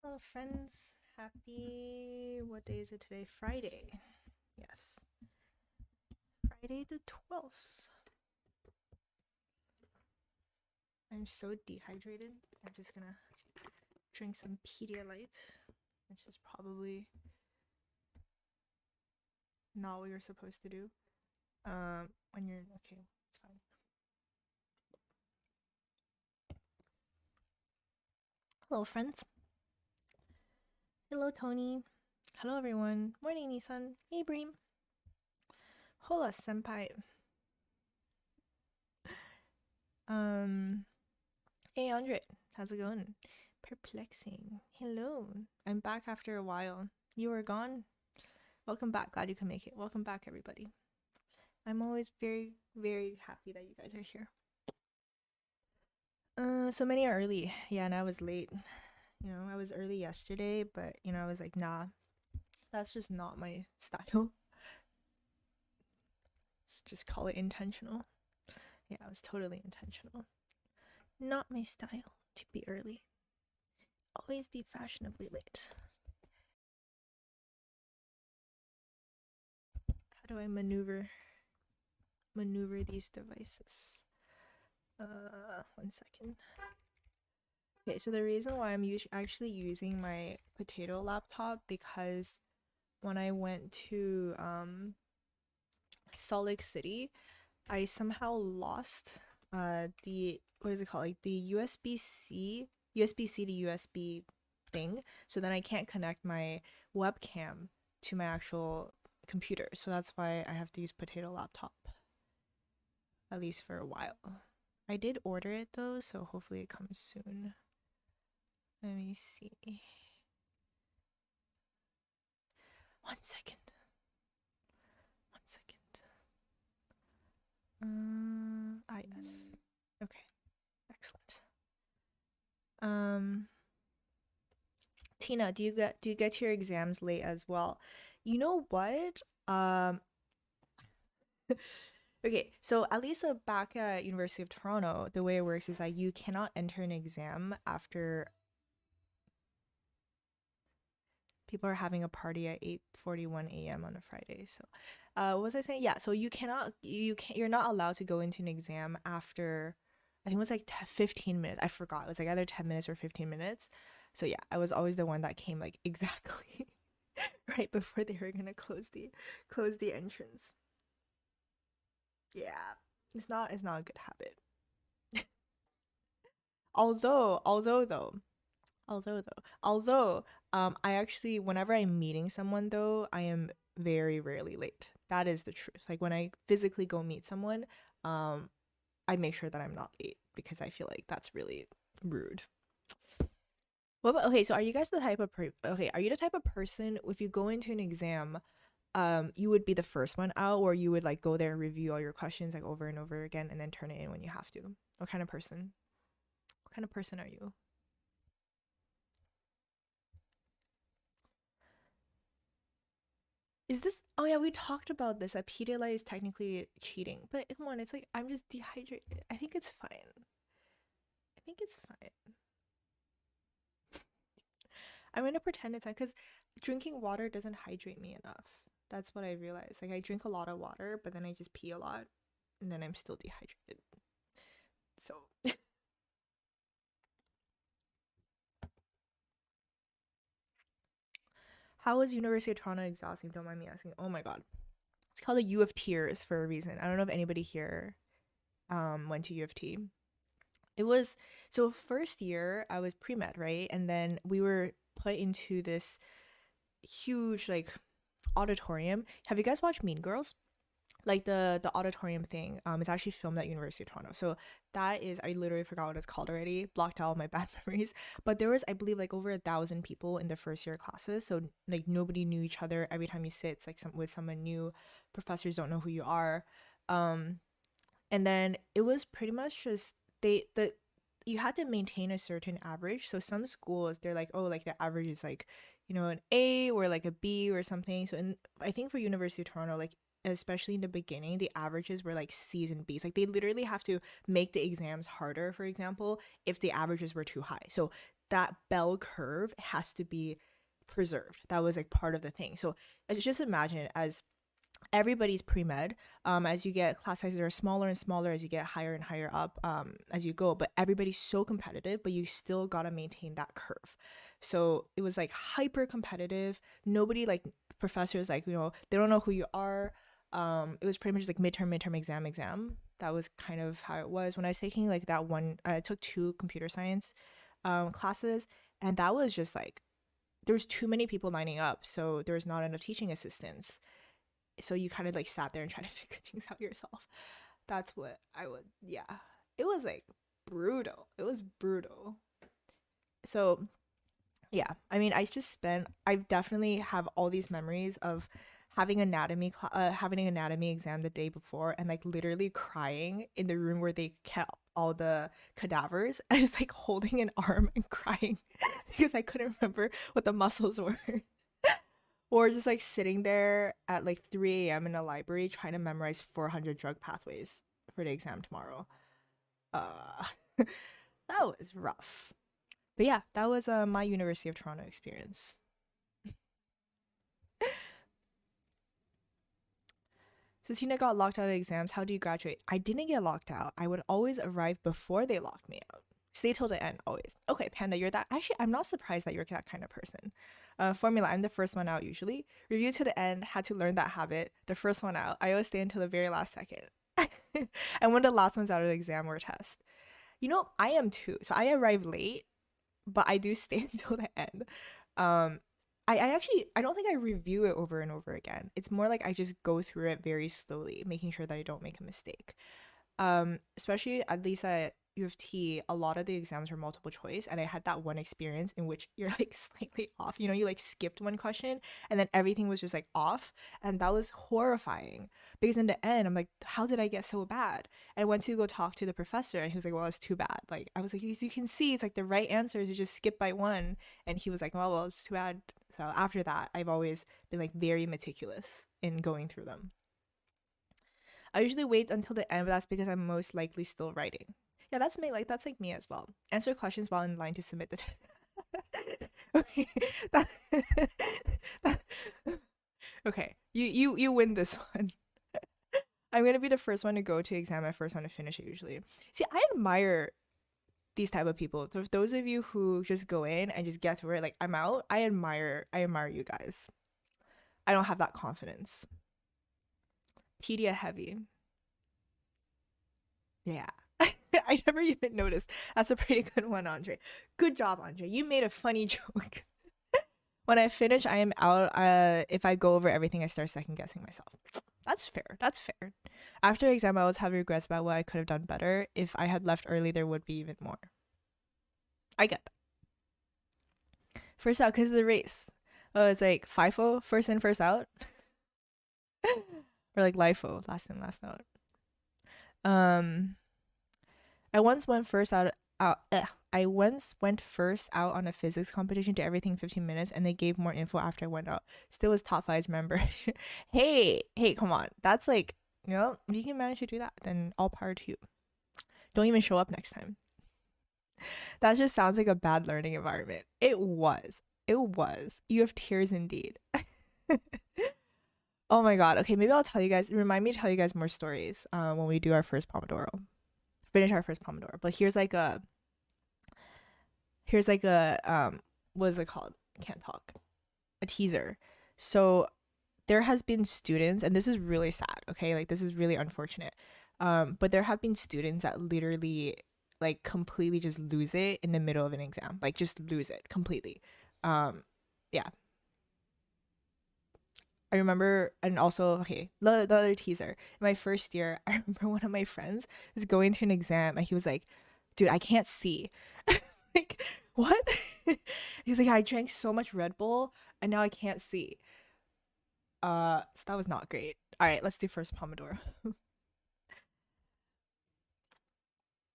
Hello, friends. Happy, what day is it today? Friday. Yes. Friday the 12th. I'm so dehydrated. I'm just gonna drink some Pedialyte, which is probably not what you're supposed to do. When you're, okay, it's fine. Hello, friends. Hello, Tony. Hello, everyone. Morning, Nissan. Hey, Bream. Hola, senpai. Hey, Andre. How's it going? Perplexing. Hello. I'm back after a while. You were gone? Welcome back. Glad you can make it. Welcome back, everybody. I'm always very, very happy that you guys are here. So many are early. Yeah, and I was late. You know, I was early yesterday, but, you know, I was like, nah, that's just not my style. Let's just call it intentional. Yeah, it was totally intentional. Not my style to be early. Always be fashionably late. How do I maneuver these devices? 1 second. Okay, so the reason why I'm actually using my potato laptop, because when I went to Salt Lake City, I somehow lost the, what is it called, like the USB-C to USB thing. So then I can't connect my webcam to my actual computer. So that's why I have to use potato laptop, at least for a while. I did order it though, so hopefully it comes soon. Let me see. 1 second. 1 second. Yes. Okay. Excellent. Tina, do you get to your exams late as well? You know what? Okay, so at least back at University of Toronto, the way it works is that you cannot enter an exam after people are having a party at 8:41 a.m. on a Friday. So, what was I saying? Yeah, so you're not allowed to go into an exam after, I think it was like 15 minutes. I forgot. It was like either 10 minutes or 15 minutes. So yeah, I was always the one that came like exactly right before they were gonna close the entrance. Yeah, it's not a good habit. Although, I actually, whenever I'm meeting someone though, I am very rarely late. That is the truth. Like when I physically go meet someone, I make sure that I'm not late because I feel like that's really rude. What about, okay, so are you guys the type of okay, are you the type of person, if you go into an exam, you would be the first one out, or you would like go there and review all your questions like over and over again and then turn it in when you have to? What kind of person? What kind of person are you? Is this, oh yeah, we talked about this, that Pedialyte is technically cheating, but come on, it's like I'm just dehydrated. I think it's fine. I think it's fine. I'm gonna pretend it's not, because drinking water doesn't hydrate me enough. That's what I realized. Like I drink a lot of water, but then I just pee a lot, and then I'm still dehydrated. So how was University of Toronto exhausting? Don't mind me asking. Oh my god. It's called the U of Tears for a reason. I don't know if anybody here went to U of T. It was, so first year I was pre-med, right? And then we were put into this huge like auditorium. Have you guys watched Mean Girls? Like the auditorium thing, it's actually filmed at University of Toronto. So that is, I literally forgot what it's called already, blocked out all my bad memories. But there was, I believe, like over 1,000 people in the first year classes. So like nobody knew each other. Every time you sit, it's like with someone new. Professors don't know who you are. Um, and then it was pretty much just you had to maintain a certain average. So some schools, they're like, oh, like the average is like, you know, an A or like a B or something. So I think for University of Toronto, like especially in the beginning, the averages were like C's and B's. Like they literally have to make the exams harder, for example, if the averages were too high. So that bell curve has to be preserved. That was like part of the thing. So just imagine, as everybody's pre-med, as you get, class sizes are smaller and smaller as you get higher and higher up, as you go, but everybody's so competitive, but you still gotta maintain that curve. So it was like hyper competitive. Nobody, like professors, like, they don't know who you are. It was pretty much like midterm exam. That was kind of how it was when I was taking like that one. I took 2 computer science classes, and that was just like there's too many people lining up, so there's not enough teaching assistants. So you kind of like sat there and tried to figure things out yourself. That's what I would, yeah. It was like brutal. It was brutal. So yeah, I mean, I definitely have all these memories of having having an anatomy exam the day before, and like literally crying in the room where they kept all the cadavers. I was like holding an arm and crying because I couldn't remember what the muscles were. Or just like sitting there at like 3 a.m. in a library trying to memorize 400 drug pathways for the exam tomorrow. That was rough. But yeah, that was my University of Toronto experience. So Tina got locked out of exams. How do you graduate? I didn't get locked out. I would always arrive before they locked me out. Stay till the end, always. Okay, Panda, you're that. Actually, I'm not surprised that you're that kind of person. Formula, I'm the first one out usually. Review to the end, had to learn that habit. The first one out. I always stay until the very last second. And one of the last ones out of the exam or test. I am too. So I arrive late, but I do stay until the end. I don't think I review it over and over again. It's more like I just go through it very slowly, making sure that I don't make a mistake. Especially at least at U of T, a lot of the exams were multiple choice, and I had that one experience in which you're like slightly off. You like skipped one question, and then everything was just like off, and that was horrifying. Because in the end, I'm like, how did I get so bad? And I went to go talk to the professor, and he was like, well, it's too bad. Like I was like, as you can see, it's like the right answer is you just skip by one, and he was like, well, it's too bad. So after that, I've always been like very meticulous in going through them. I usually wait until the end, but that's because I'm most likely still writing. Yeah, that's me. Like that's like me as well. Answer questions while in line to submit the. Okay. That, that, okay. You win this one. I'm gonna be the first one to go to exam, my first one to finish it usually. See, I admire these type of people. So those of you who just go in and just get through it, like I'm out, I admire you guys. I don't have that confidence. Pedia heavy. Yeah. I never even noticed. That's a pretty good one, Andre. Good job, Andre. You made a funny joke. When I finish, I am out. If I go over everything, I start second guessing myself. That's fair. That's fair. After exam, I always have regrets about what I could have done better. If I had left early, there would be even more. I get that. First out, because of the race. Oh, it's like FIFO, first in, first out. Or like LIFO, last in, last out. I once went first out. I once went first out on a physics competition to everything 15 minutes, and they gave more info after I went out. Still was top 5's member. hey, come on. That's like, if you can manage to do that, then all power to you. Don't even show up next time. That just sounds like a bad learning environment. It was. You have tears indeed. Oh my god. Okay, maybe I'll tell you guys. Remind me to tell you guys more stories when we do our first Pomodoro. Finish our first Pomodoro. But here's like a what is it called? Can't talk. A teaser. So there has been students, and this is really sad, okay? Like this is really unfortunate. But there have been students that literally like completely just lose it in the middle of an exam. Like just lose it completely. Yeah. I remember, and also, okay, the other teaser. In my first year, I remember one of my friends was going to an exam, and he was like, dude, I can't see. Like, what? He's like, I drank so much Red Bull, and now I can't see. So that was not great. All right, let's do first Pomodoro.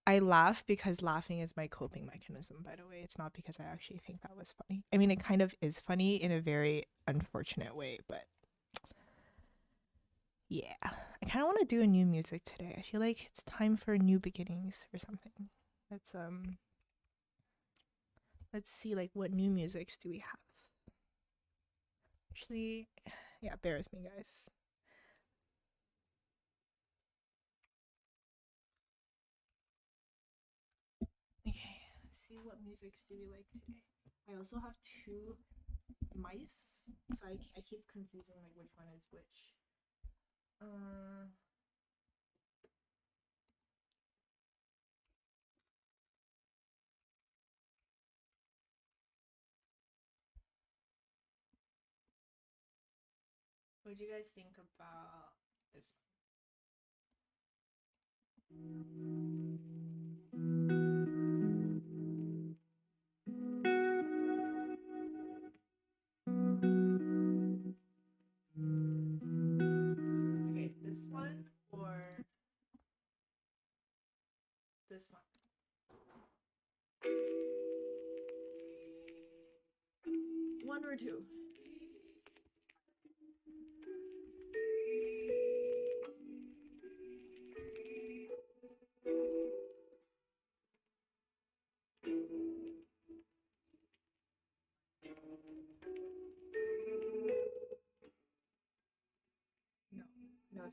I laugh because laughing is my coping mechanism, by the way. It's not because I actually think that was funny. I mean, it kind of is funny in a very unfortunate way, but Yeah, I kind of want to do a new music today. I feel like it's time for new beginnings or something. Let's let's see like what new musics do we have. Actually, yeah, bear with me, guys. Okay, let's see what musics do we like today. I also have two mice, so I keep confusing like which one is which. Uh, what do you guys think about this one? Okay, this one or this one? One or two? No, no.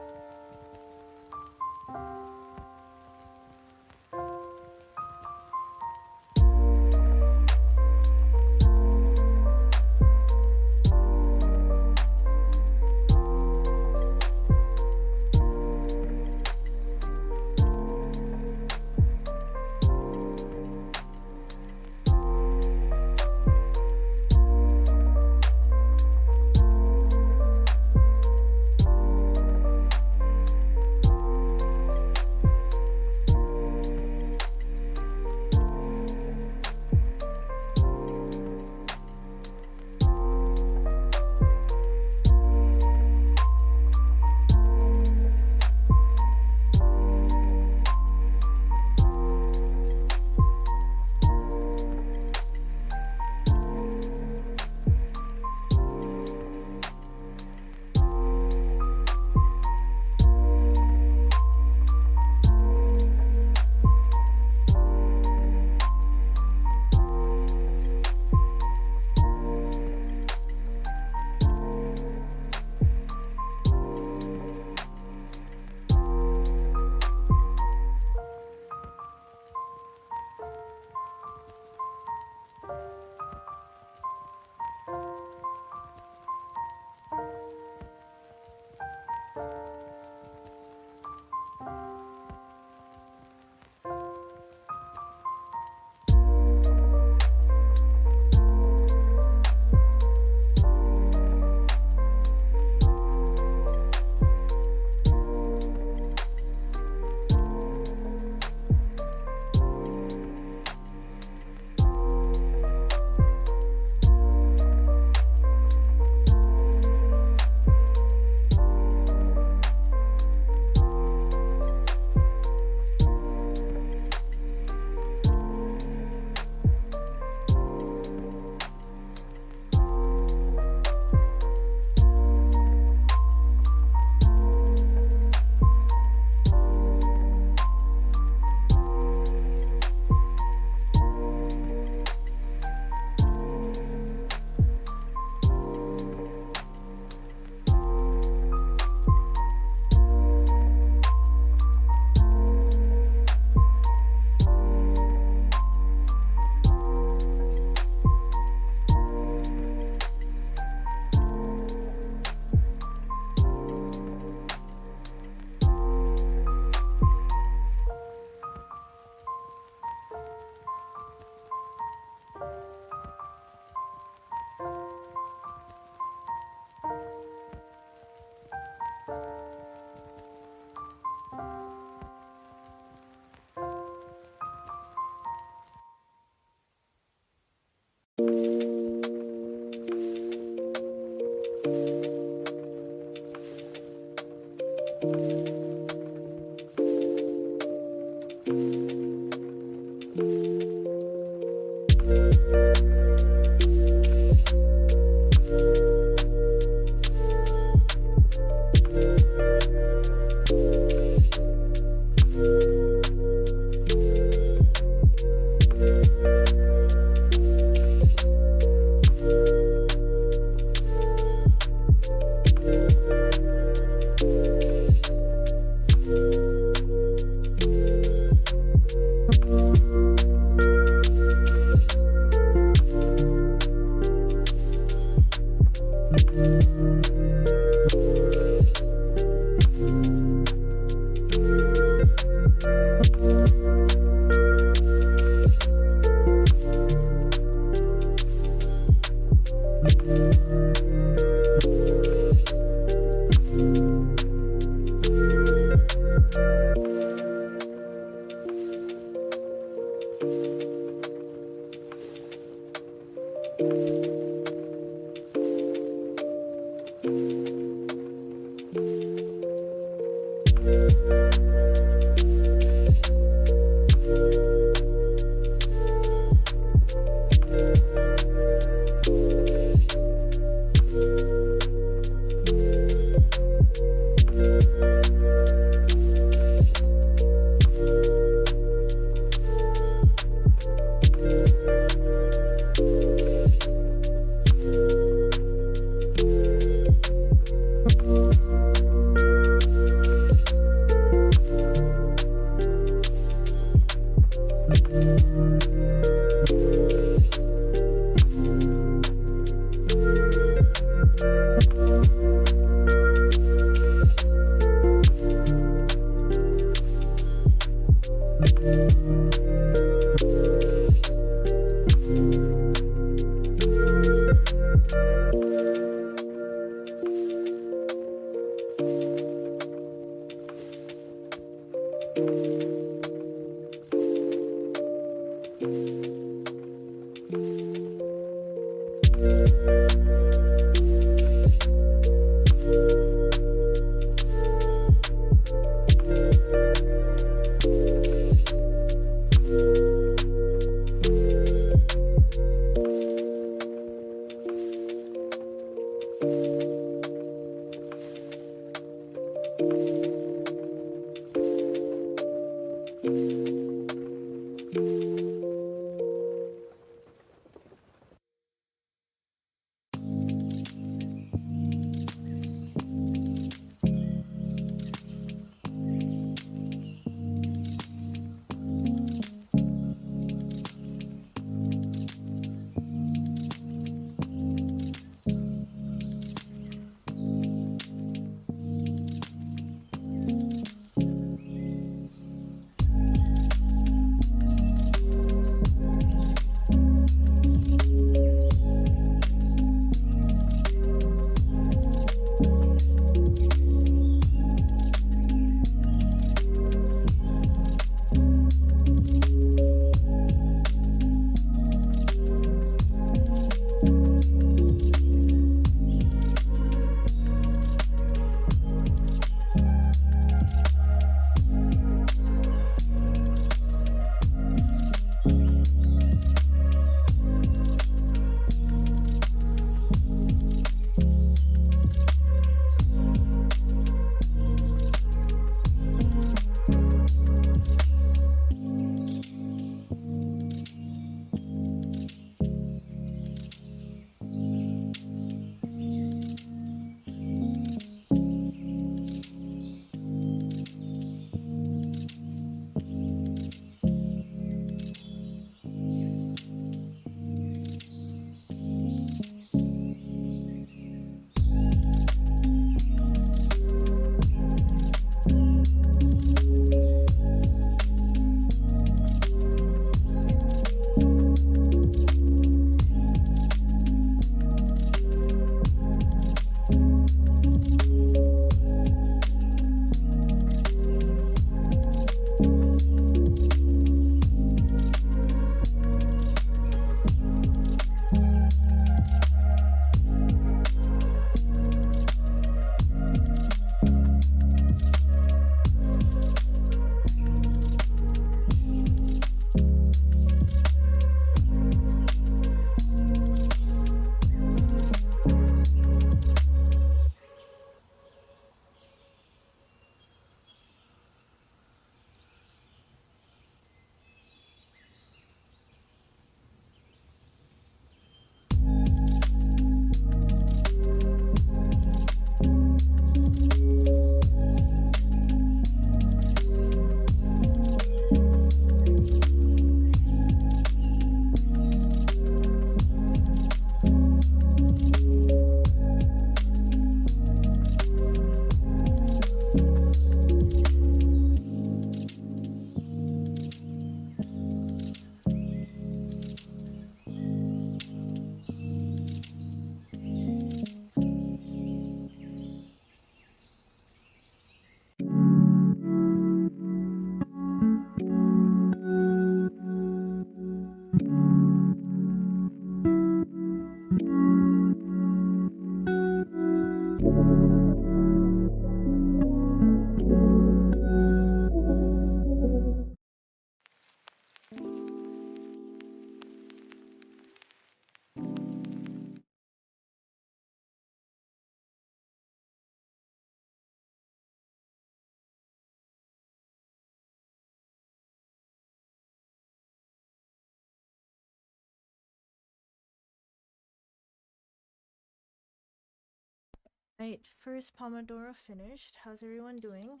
Alright, first Pomodoro finished. How's everyone doing?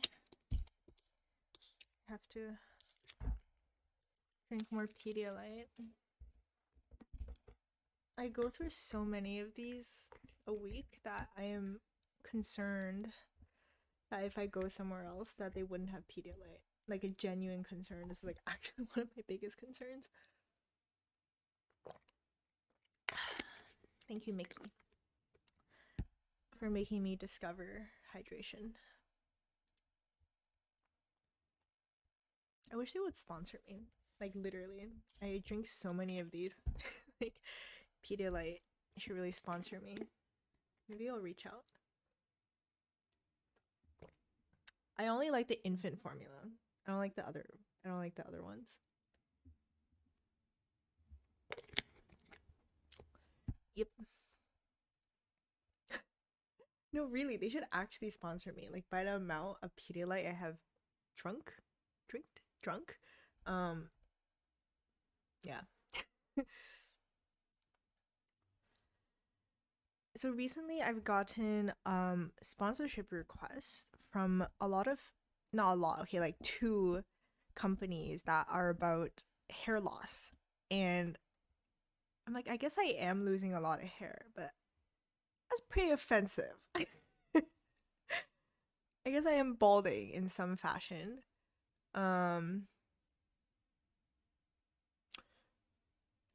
Have to drink more Pedialyte. I go through so many of these a week that I am concerned that if I go somewhere else that they wouldn't have Pedialyte. Like a genuine concern. This is like actually one of my biggest concerns. Thank you, Mickey, for making me discover hydration. I wish they would sponsor me. Like literally. I drink so many of these. Like Pedialyte should really sponsor me. Maybe I'll reach out. I only like the infant formula. I don't like the other ones. Yep. No, really, they should actually sponsor me. Like by the amount of Pedialyte I have drunk. Yeah. So recently I've gotten sponsorship requests from not a lot, okay, like 2 companies that are about hair loss. And I'm like, I guess I am losing a lot of hair, but that's pretty offensive. I guess I am balding in some fashion. I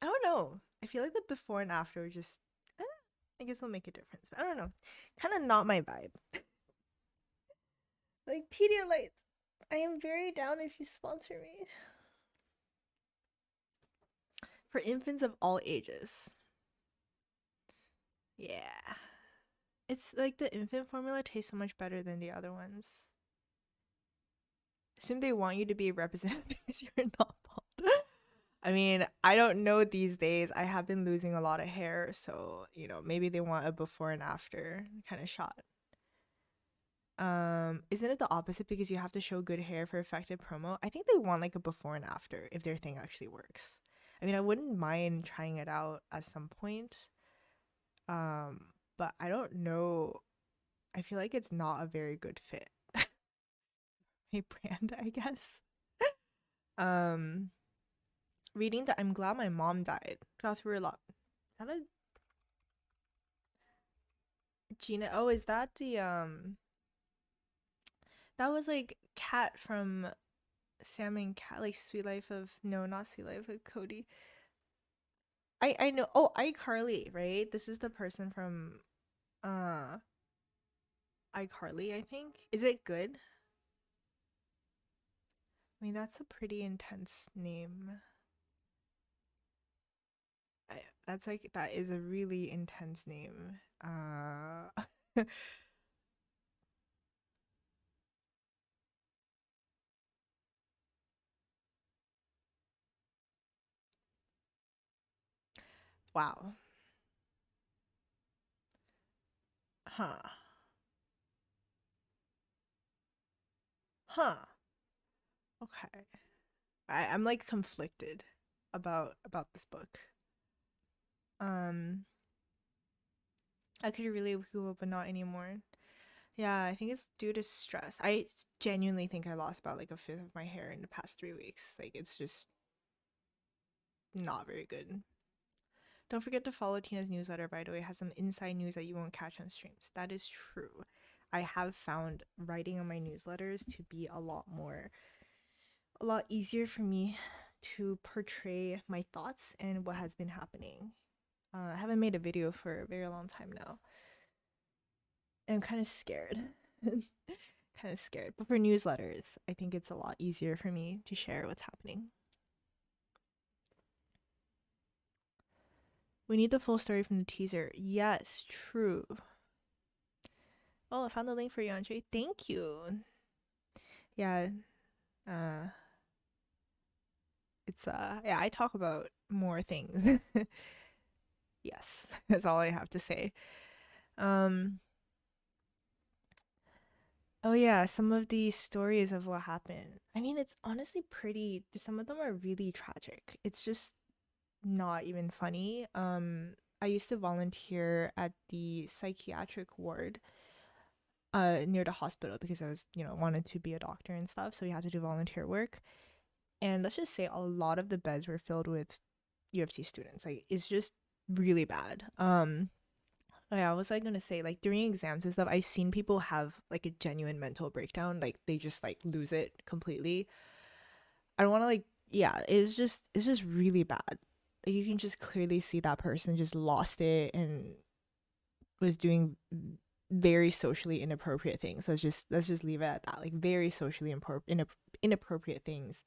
don't know. I feel like the before and after just I guess will make a difference. But I don't know. Kind of not my vibe. Like Pedialyte, I am very down if you sponsor me. For infants of all ages. Yeah. It's like the infant formula tastes so much better than the other ones. Assume they want you to be represented because you're not bald. I mean, I don't know these days. I have been losing a lot of hair, so you know, maybe they want a before and after kind of shot. Isn't it the opposite because you have to show good hair for effective promo? I think they want like a before and after if their thing actually works. I mean, I wouldn't mind trying it out at some point. But I don't know. I feel like it's not a very good fit. My brand, I guess. Um, reading that I'm glad my mom died. Got through a lot. Is that a Gina? Oh, is that the that was like Cat from Sam and Cat, like Sweet Life of no, not Sweet Life of Cody. I know. Oh, iCarly, right? This is the person from uh iCarly, I think. Is it good? I mean, that's a pretty intense name. That's like that is a really intense name. Wow. Huh. Huh. Okay. I'm like conflicted about this book. Um, I could really Google, but not anymore. Yeah, I think it's due to stress. I genuinely think I lost about like a fifth of my hair in the past 3 weeks. Like it's just not very good. Don't forget to follow Tina's newsletter, by the way. It has some inside news that you won't catch on streams. That is true. I have found writing on my newsletters to be a lot easier for me to portray my thoughts and what has been happening. I haven't made a video for a very long time now. And I'm kind of scared. Kind of scared. But for newsletters, I think it's a lot easier for me to share what's happening. We need the full story from the teaser. Yes, true. Oh, I found the link for you, Andre. Thank you. Yeah. It's yeah, I talk about more things. Yes, that's all I have to say. Oh yeah, some of the stories of what happened. I mean, it's honestly pretty, some of them are really tragic. It's just not even funny. I used to volunteer at the psychiatric ward near the hospital because I was, wanted to be a doctor and stuff. So we had to do volunteer work. And let's just say a lot of the beds were filled with U of T students. Like, it's just really bad. Yeah, I was like gonna say, like, during exams and stuff, I've seen people have like a genuine mental breakdown. Like, they just like lose it completely. I don't want to like, yeah, it's just really bad. Like, you can just clearly see that person just lost it and was doing very socially inappropriate things. Let's just leave it at that. Like, very socially inappropriate things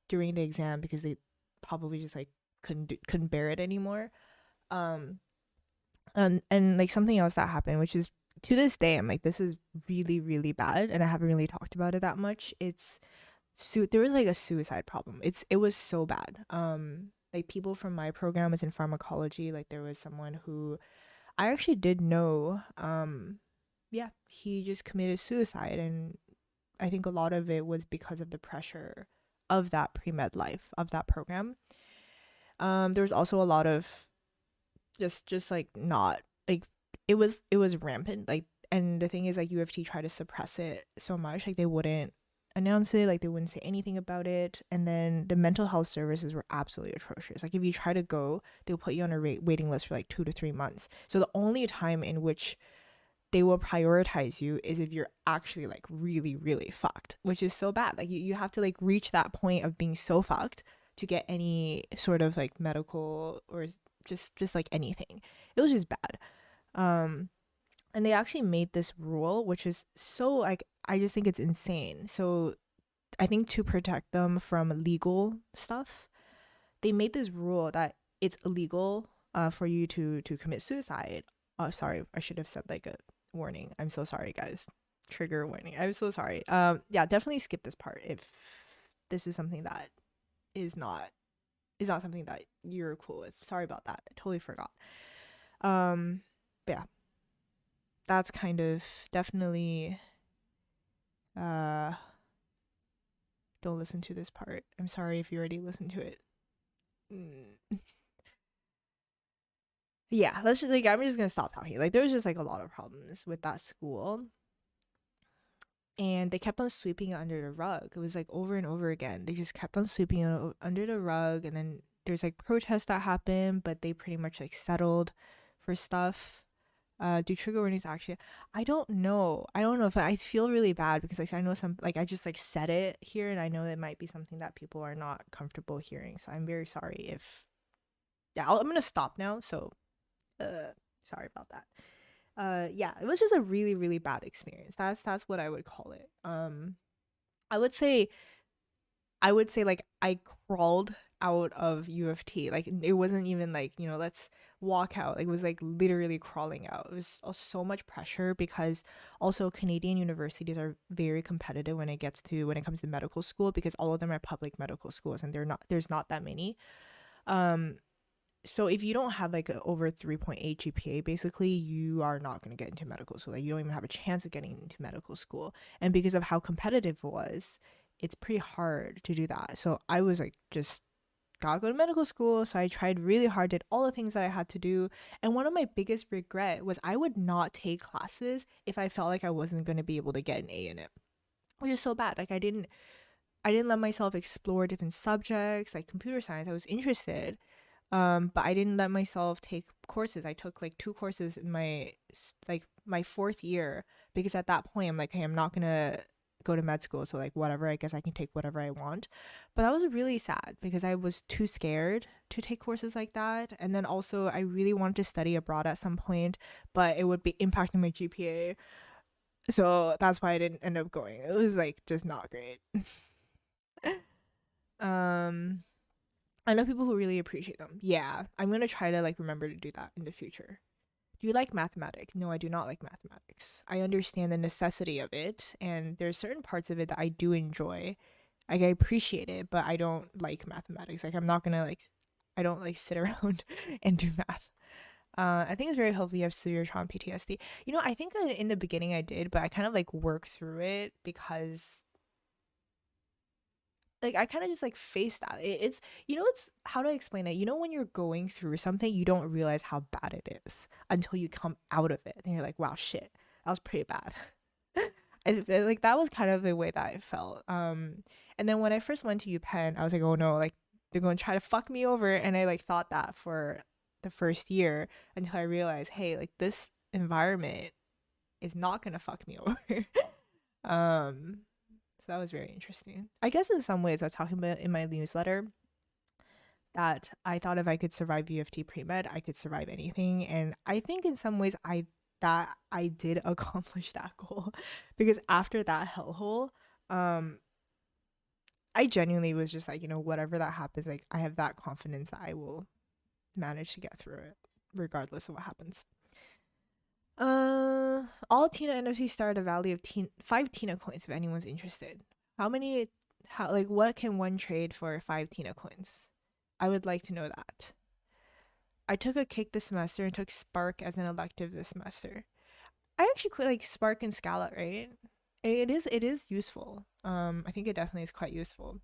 during the exam because they probably just like couldn't bear it anymore. Um, and like something else that happened, which is to this day, I'm like, this is really really bad, and I haven't really talked about it that much. There was like a suicide problem. It was so bad. Like, people from my program was in pharmacology. Like, there was someone who I actually did know. Yeah, he just committed suicide, and I think a lot of it was because of the pressure of that pre-med life of that program. There was also a lot of just like not like it was rampant. Like, and the thing is, like, U of T tried to suppress it so much. Like, they wouldn't announce it, like they wouldn't say anything about it. And then the mental health services were absolutely atrocious. Like, if you try to go, they'll put you on a waiting list for like 2 to 3 months. So the only time in which they will prioritize you is if you're actually like really really fucked, which is so bad. Like, you have to like reach that point of being so fucked to get any sort of like medical or just like anything. It was just bad. um and they actually made this rule, which is so like, I just think it's insane. So I think to protect them from legal stuff, they made this rule that it's illegal for you to commit suicide. Oh, sorry, I should have said like a warning. I'm so sorry, guys. Trigger warning. I'm so sorry. Yeah, definitely skip this part if this is something that is not something that you're cool with. Sorry about that. I totally forgot. But yeah, that's kind of definitely don't listen to this part. I'm sorry if you already listened to it. Yeah, let's just like, I'm just gonna stop talking. Like, there was just like a lot of problems with that school, and they kept on sweeping it under the rug. It was like over and over again. They just kept on sweeping it under the rug, and then there's like protests that happen, but they pretty much like settled for stuff. Do trigger warnings actually? I don't know. I don't know if I feel really bad because like I know some, like I just like said it here, and I know it might be something that people are not comfortable hearing. So I'm very sorry if, yeah, I'm gonna stop now. So sorry about that. Yeah, it was just a really really bad experience. That's what I would call it. I would say like I crawled out of U of T. Like, it wasn't even like, let's walk out. Like, it was like literally crawling out. It was so much pressure because also Canadian universities are very competitive when it comes to medical school, because all of them are public medical schools, and there's not that many. So if you don't have like a over 3.8 GPA, basically you are not going to get into medical school. Like, you don't even have a chance of getting into medical school. And because of how competitive it was, it's pretty hard to do that. So I was like, just gotta go to medical school. So I tried really hard, did all the things that I had to do. And one of my biggest regret was I would not take classes if I felt like I wasn't going to be able to get an A in it, which is so bad. Like, I didn't let myself explore different subjects like computer science. I was interested, but I didn't let myself take courses. I took like 2 courses in my 4th year, because at that point I'm like, hey, I'm not gonna go to med school, so like whatever, I guess I can take whatever I want. But that was really sad because I was too scared to take courses like that. And then also I really wanted to study abroad at some point, but it would be impacting my GPA, so that's why I didn't end up going. It was like just not great. um I know people who really appreciate them. Yeah, I'm gonna try to like remember to do that in the future. Do you like mathematics? No, I do not like mathematics. I understand the necessity of it, and there's certain parts of it that I do enjoy. Like, I appreciate it, but I don't like mathematics. Like, I'm not gonna like, I don't like sit around and do math. I think it's very helpful you have severe trauma PTSD. I think in the beginning I did, but I kind of like work through it because like I kind of just like face that. It's how do I explain it? When you're going through something, you don't realize how bad it is until you come out of it, and you're like, wow, shit, that was pretty bad. like that was kind of the way that I felt. And then when I first went to UPenn, I was like, oh no, like they're going to try to fuck me over. And I like thought that for the first year until I realized, hey, like this environment is not going to fuck me over. So that was very interesting. I guess in some ways I was talking about in my newsletter that I thought if I could survive UFT pre-med, I could survive anything. And I think in some ways I did accomplish that goal because after that hellhole, I genuinely was just like, whatever that happens, like I have that confidence that I will manage to get through it regardless of what happens. All Tina NFTs start at a value of 5 Tina coins if anyone's interested. What can one trade for 5 Tina coins? I would like to know that. I took a kick this semester and took Spark as an elective this semester. I actually quite like Spark and Scala, right? It is useful. I think it definitely is quite useful.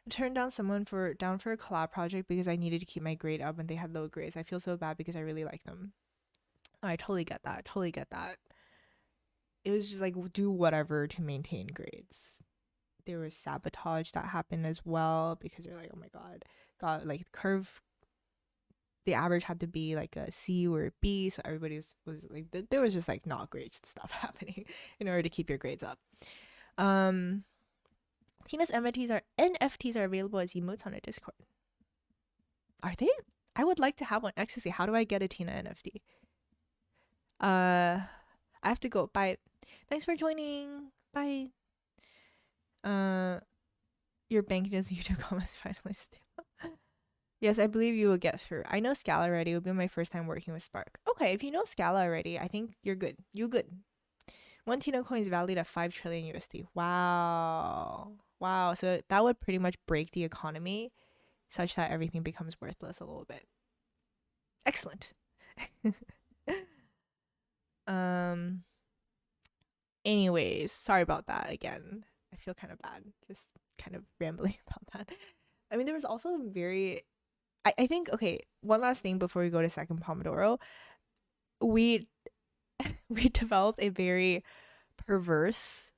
I turned down someone down for a collab project because I needed to keep my grade up and they had low grades. I feel so bad because I really like them. I totally get that. It was just like do whatever to maintain grades. There was sabotage that happened as well because they're like, oh my god, like curve. The average had to be like a C or a B, so everybody was like, there was just like not great stuff happening in order to keep your grades up. Tina's NFTs are available as emotes on a Discord. Are they? I would like to have one. Ecstasy, how do I get a Tina NFT? I have to go. Bye. Thanks for joining. Bye. Your bank does YouTube comments finalist. Yes, I believe you will get through. I know Scala already. It will be my first time working with Spark. Okay, if you know Scala already, I think you're good. You good. 1 Tina coin is valued at 5 trillion USD. Wow. So that would pretty much break the economy such that everything becomes worthless a little bit. Excellent. Anyways, sorry about that again. I feel kind of bad just kind of rambling about that. I mean, there was also I think, okay, one last thing before we go to second Pomodoro. We developed a very perverse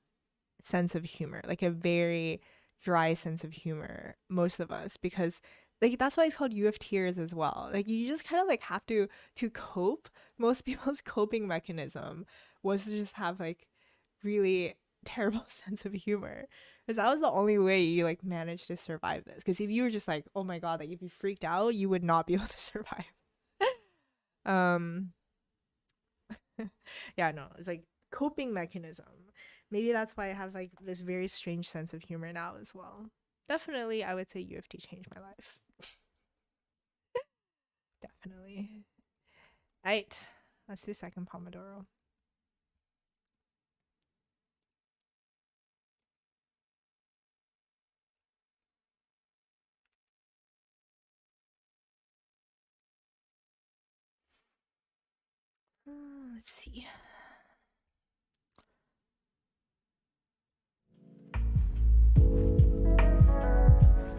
sense of humor, like a very dry sense of humor, most of us, because like that's why it's called UFTers as well. Like you just kind of like have to cope. Most people's coping mechanism was to just have like really terrible sense of humor, because that was the only way you like managed to survive this. Because if you were just like, oh my god, like if you freaked out, you would not be able to survive. Yeah, no, it's like coping mechanism. Maybe that's why I have like this very strange sense of humor now as well. Definitely, I would say UFT changed my life. Definitely. Alright, let's do second Pomodoro. Let's see.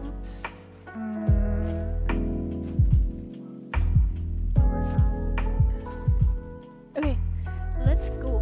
Oops. Okay, let's go.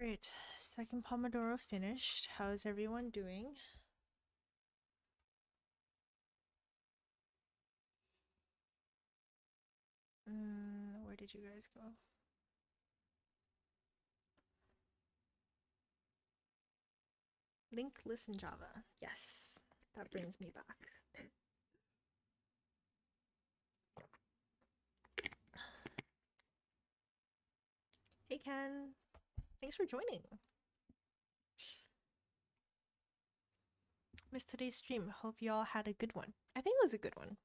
Alright, second Pomodoro finished. How's everyone doing? Where did you guys go? Link listen Java. Yes, that brings me back. Hey Ken, thanks for joining. Missed today's stream. Hope y'all had a good one. I think it was a good one.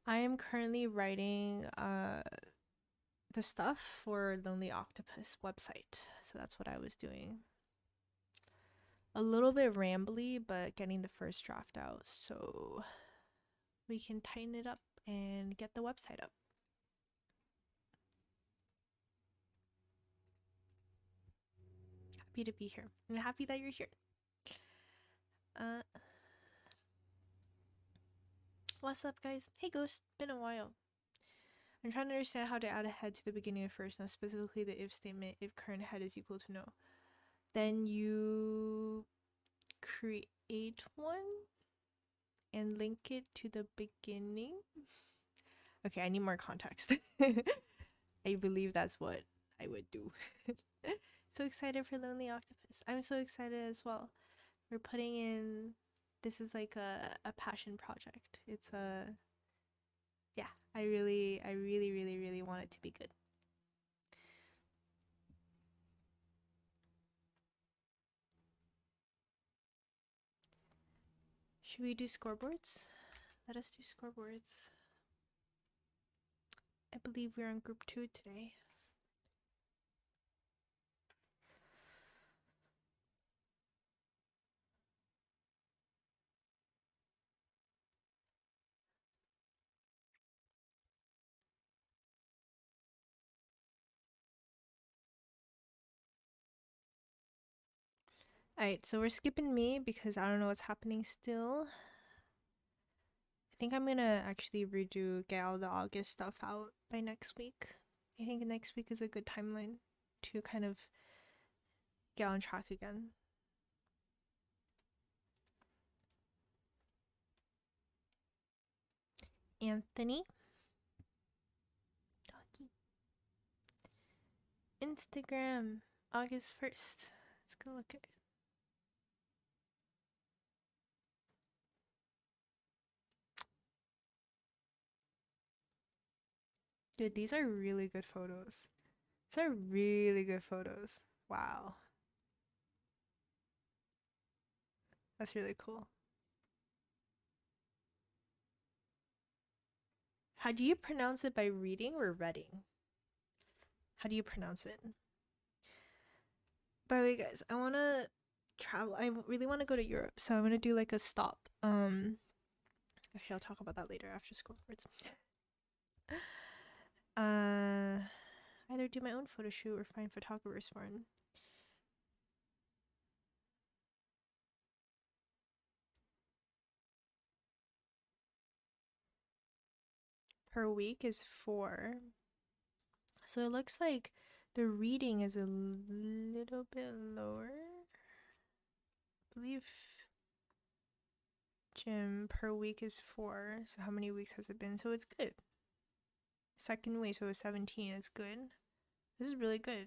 I am currently writing the stuff for Lonely Octopus website, so that's what I was doing. A little bit rambly, but getting the first draft out so we can tighten it up and get the website up. Happy to be here. I'm happy that you're here. What's up, guys? Hey, Ghost. Been a while. I'm trying to understand how to add a head to the beginning of first, now specifically the if statement, if current head is equal to no. Then you create one and link it to the beginning. Okay, I need more context. I believe that's what I would do. So excited for Lonely Octopus. I'm so excited as well. We're putting in, this is like a passion project. It's a, yeah, I really want it to be good. Should we do scoreboards? Let us do scoreboards. I believe we're on group 2 today. Alright, so we're skipping me because I don't know what's happening still. I think I'm gonna actually get all the August stuff out by next week. I think next week is a good timeline to kind of get on track again. Anthony. Doggy. Instagram, August 1st. Let's go look at it. Dude, these are really good photos. These are really good photos. Wow. That's really cool. How do you pronounce it, by reading or reading? How do you pronounce it? By the way, guys, I want to travel. I really want to go to Europe, so I'm going to do like a stop. Actually, I'll talk about that later after scoreboards. Either do my own photo shoot or find photographers for it. Per week is 4. So it looks like the reading is a little bit lower. I believe gym per week is 4. So how many weeks has it been? So it's good. Second week, so it's 17. It's good. This is really good.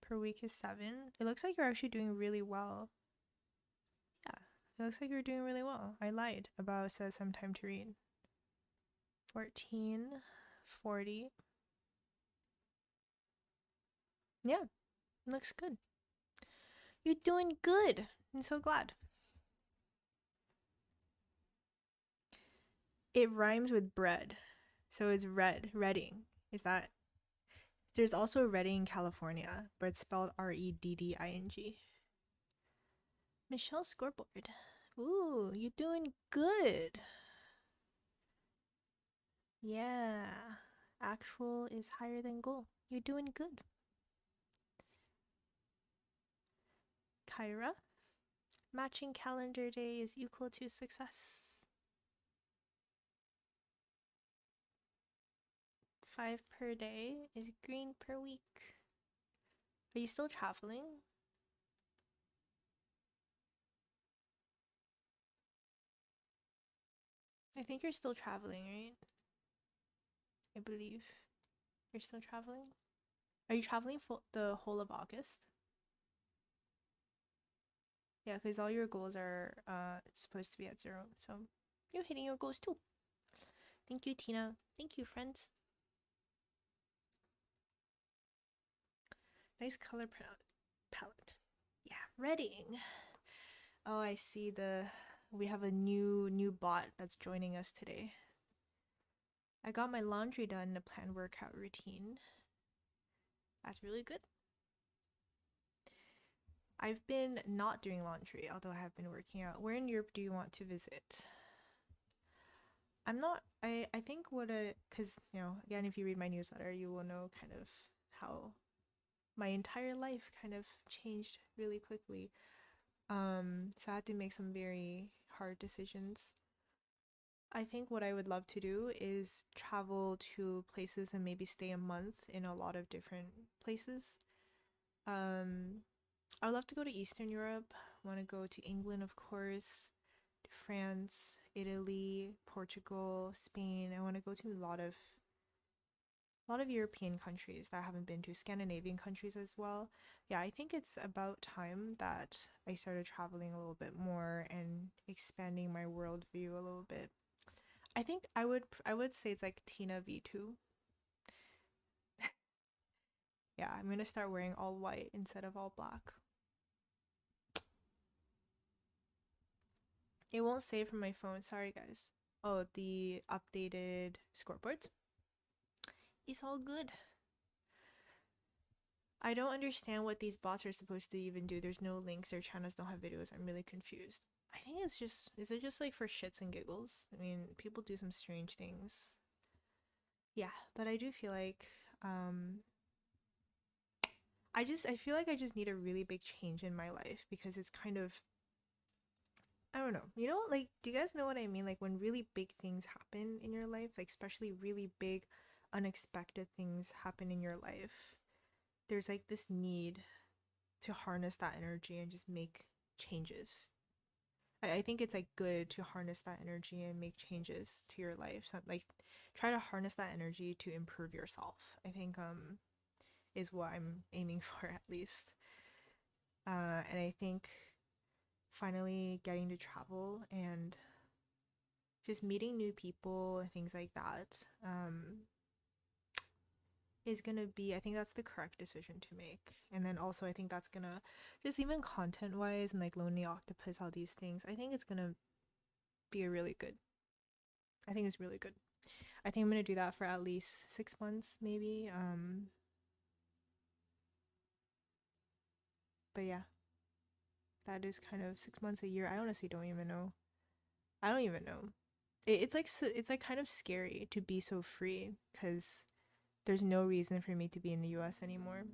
Per week is 7. It looks like you're actually doing really well. Yeah, it looks like you're doing really well. I lied about says some time to read. 14, 40. Yeah, looks good. You're doing good. I'm so glad. It rhymes with bread. So it's Reading. Is that? There's also Reading, California, but it's spelled Redding. Michelle Scoreboard. Ooh, you're doing good. Yeah. Actual is higher than goal. You're doing good. Kyra. Matching calendar day is equal to success. 5 per day is green per week. Are you still traveling? I think you're still traveling, right? I believe you're still traveling. Are you traveling for the whole of August? Yeah, because all your goals are supposed to be at 0. So you're hitting your goals too. Thank you, Tina. Thank you, friends. Nice color palette. Yeah, Reading. Oh, I see we have a new bot that's joining us today. I got my laundry done in a planned workout routine. That's really good. I've been not doing laundry, although I have been working out. Where in Europe do you want to visit? I'm not, I think because, again, if you read my newsletter, you will know kind of how my entire life kind of changed really quickly. So I had to make some very hard decisions. I think what I would love to do is travel to places and maybe stay a month in a lot of different places. Um, I would love to go to Eastern Europe. I want to go to England, of course, to France, Italy, Portugal, Spain. I want to go to a lot of European countries that I haven't been to, Scandinavian countries as well. Yeah, I think it's about time that I started traveling a little bit more and expanding my worldview a little bit. I think I would say it's like Tina V2. Yeah, I'm gonna start wearing all white instead of all black. It won't save from my phone. Sorry, guys. Oh, the updated scoreboard. It's all good. I don't understand what these bots are supposed to even do. There's no links. Their channels don't have videos. I'm really confused. I think is it just like for shits and giggles? I mean, people do some strange things. Yeah, but I do feel like, I feel like I just need a really big change in my life because it's kind of, I don't know. Like, do you guys know what I mean? Like, when really big things happen in your life, like, especially really big, unexpected things happen in your life, there's like this need to harness that energy and just make changes. I think it's like good to harness that energy and make changes to your life. So, like, try to harness that energy to improve yourself. I think is what I'm aiming for at least. And I think finally getting to travel and just meeting new people and things like that is gonna be, I think that's the correct decision to make. And then also I think that's gonna, just even content wise and like Lonely Octopus, all these things, I think it's gonna be a really good, I think it's really good. I think I'm gonna do that for at least 6 months maybe. But yeah, that is kind of 6 months, a year. I honestly don't even know. I don't even know. It's like kind of scary to be so free because there's no reason for me to be in the US anymore,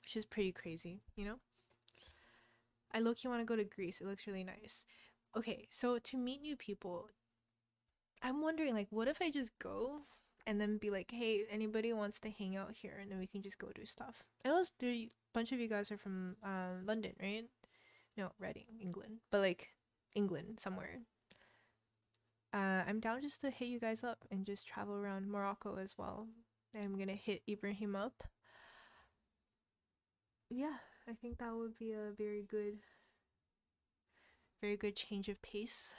which is pretty crazy. I low-key want to go to Greece. It looks really nice. Okay, so to meet new people, I'm wondering, like, what if I just go and then be like, hey, anybody wants to hang out here, and then we can just go do stuff. I know a bunch of you guys are from London, right? No, Reading, England, but like England somewhere. I'm down just to hit you guys up and just travel around Morocco as well. I'm gonna hit Ibrahim up. Yeah, I think that would be a very good change of pace.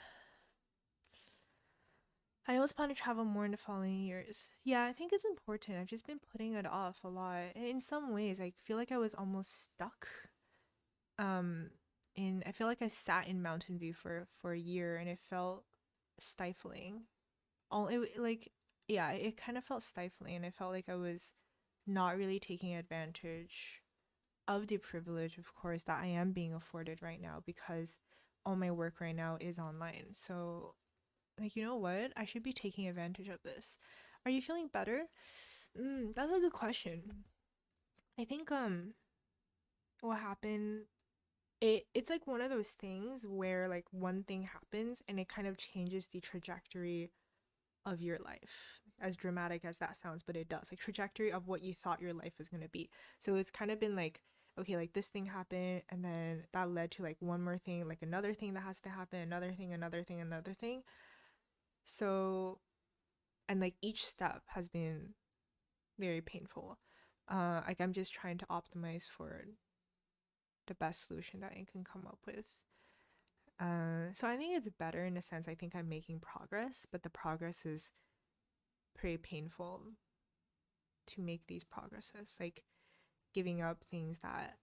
I always plan to travel more in the following years. Yeah, I think it's important. I've just been putting it off a lot. In some ways, I feel like I was almost stuck. Um, I feel like I sat in Mountain View for a year and it felt stifling. Like, yeah, it kind of felt stifling and I felt like I was not really taking advantage of the privilege, of course, that I am being afforded right now because all my work right now is online. So, like, you know what? I should be taking advantage of this. Are you feeling better? That's a good question. I think what happened, it's like one of those things where like one thing happens and it kind of changes the trajectory of your life. as dramatic as that sounds, but it does. Like trajectory of what you thought your life was going to be. So it's kind of been like, okay, like this thing happened, and then that led to like one more thing, like another thing that has to happen, another thing, another thing, another thing. So, and like each step has been very painful. Like I'm just trying to optimize for the best solution that I can come up with. So I think it's better in a sense. I think I'm making progress, but the progress is pretty painful to make these progresses, like giving up things that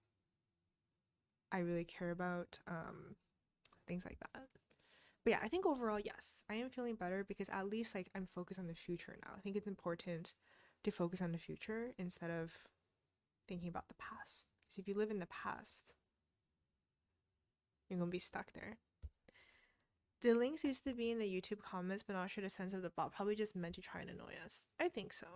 I really care about, things like that. But yeah, I think overall, yes, I am feeling better because at least like I'm focused on the future now. I think it's important to focus on the future instead of thinking about the past. Because if you live in the past, you're gonna be stuck there. The links used to be in the YouTube comments, but not sure the sense of the bot. Probably just meant to try and annoy us. I think so.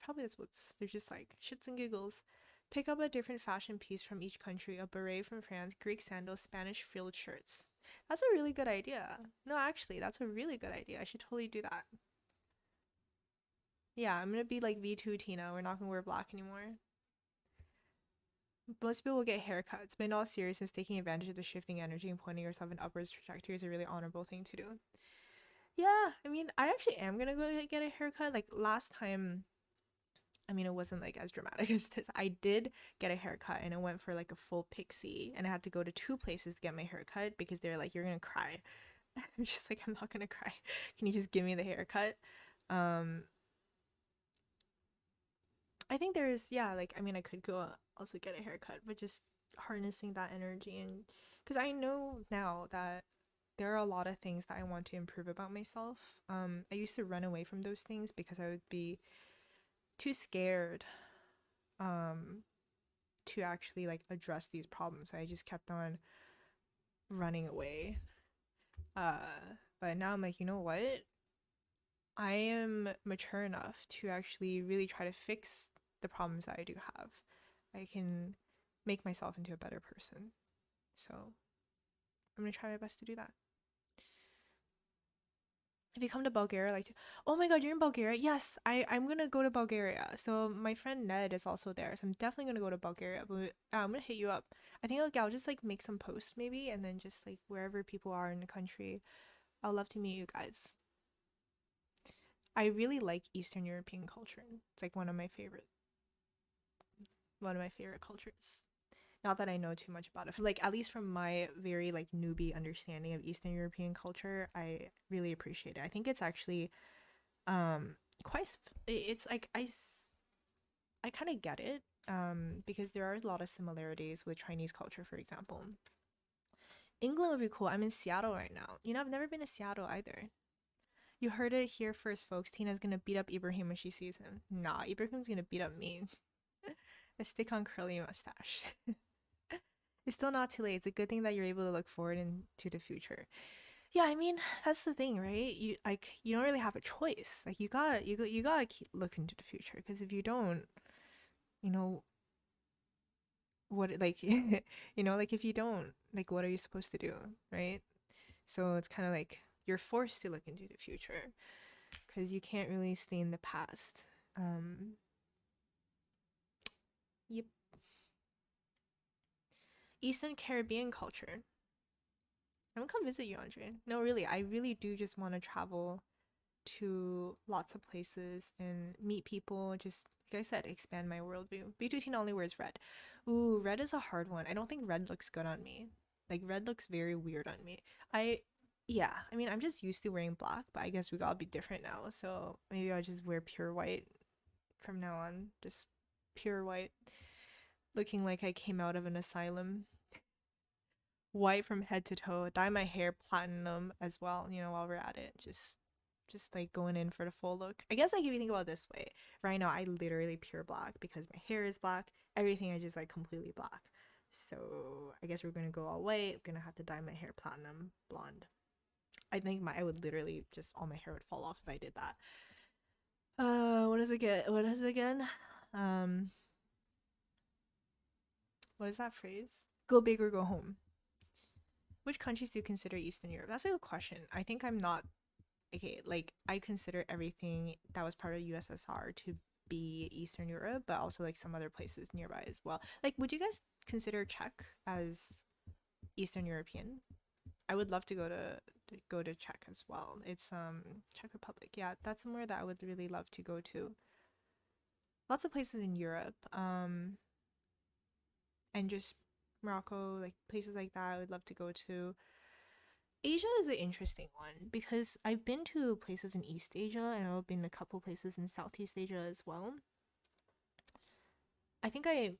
Probably that's what's, they're just like shits and giggles. Pick up a different fashion piece from each country, a beret from France, Greek sandals, Spanish frilled shirts. That's a really good idea. No, actually, that's a really good idea. I should totally do that. Yeah, I'm gonna be like V2 Tina. We're not gonna wear black anymore. Most people will get haircuts, but in all seriousness, taking advantage of the shifting energy and pointing yourself in upwards trajectory is a really honorable thing to do. Yeah, I mean, I actually am gonna go get a haircut. Like last time, I mean, it wasn't like as dramatic as this. I did get a haircut and I went for like a full pixie, and I had to go to 2 places to get my haircut because they're like, you're gonna cry. I'm just like, I'm not gonna cry. Can you just give me the haircut? Um, I think there's, yeah, like, I mean, I could go also get a haircut, but just harnessing that energy, and because I know now that there are a lot of things that I want to improve about myself. I used to run away from those things because I would be too scared um to actually like address these problems. So I just kept on running away. But now I'm like, you know what? I am mature enough to actually really try to fix the problems that I do have. I can make myself into a better person. So I'm gonna try my best to do that. If you come to Bulgaria, like, oh my god, you're in Bulgaria? Yes, I'm gonna go to Bulgaria. So my friend Ned is also there, so I'm definitely gonna go to Bulgaria. But I'm gonna hit you up. I think like I'll just like make some posts maybe, and then just like wherever people are in the country, I'll love to meet you guys. I really like Eastern European culture. It's like one of my favorite cultures. Not that I know too much about it. Like at least from my very like newbie understanding of Eastern European culture, I really appreciate it. I think it's actually quite it's like I kind of get it because there are a lot of similarities with Chinese culture, for example. England would be cool. I'm in Seattle right now. You know, I've never been to Seattle either. You heard it here first, folks. Tina's gonna beat up Ibrahim when she sees him. Nah, Ibrahim's gonna beat up me. A stick on curly mustache. It's still not too late. It's a good thing that you're able to look forward into the future. Yeah, I mean, that's the thing, right? You don't really have a choice. Like you gotta keep looking to the future because if you don't, you know what like like if you don't, like what are you supposed to do, right? So it's kind of like you're forced to look into the future because you can't really stay in the past. Yep. Eastern Caribbean culture. I'm gonna come visit you, Andre. No, really, I really do just want to travel to lots of places and meet people. Just like I said, expand my worldview. B2T only wears red. Ooh, red is a hard one. I don't think red looks good on me. Like red looks very weird on me. Yeah, I mean, I'm just used to wearing black, but I guess we gotta be different now. So maybe I'll just wear pure white from now on. Just pure white, looking like I came out of an asylum. White from head to toe. Dye my hair platinum as well, while we're at it. Just like going in for the full look. I guess like if you think about it this way, right now I literally pure black because my hair is black. Everything is just like completely black. So I guess we're gonna go all white. I'm gonna have to dye my hair platinum blonde. I think I would literally just all my hair would fall off if I did that. What is it again? What is it again? What is that phrase? Go big or go home. Which countries do you consider Eastern Europe? That's a good question. I think I'm not okay, like I consider everything that was part of USSR to be Eastern Europe, but also like some other places nearby as well. Like, would you guys consider Czech as Eastern European? I would love to go to Czech as well. It's Czech Republic. Yeah, that's somewhere that I would really love to go to. Lots of places in Europe. And just Morocco, like places like that I would love to go to. Asia is an interesting one because I've been to places in East Asia and I've been a couple places in Southeast Asia as well. I think I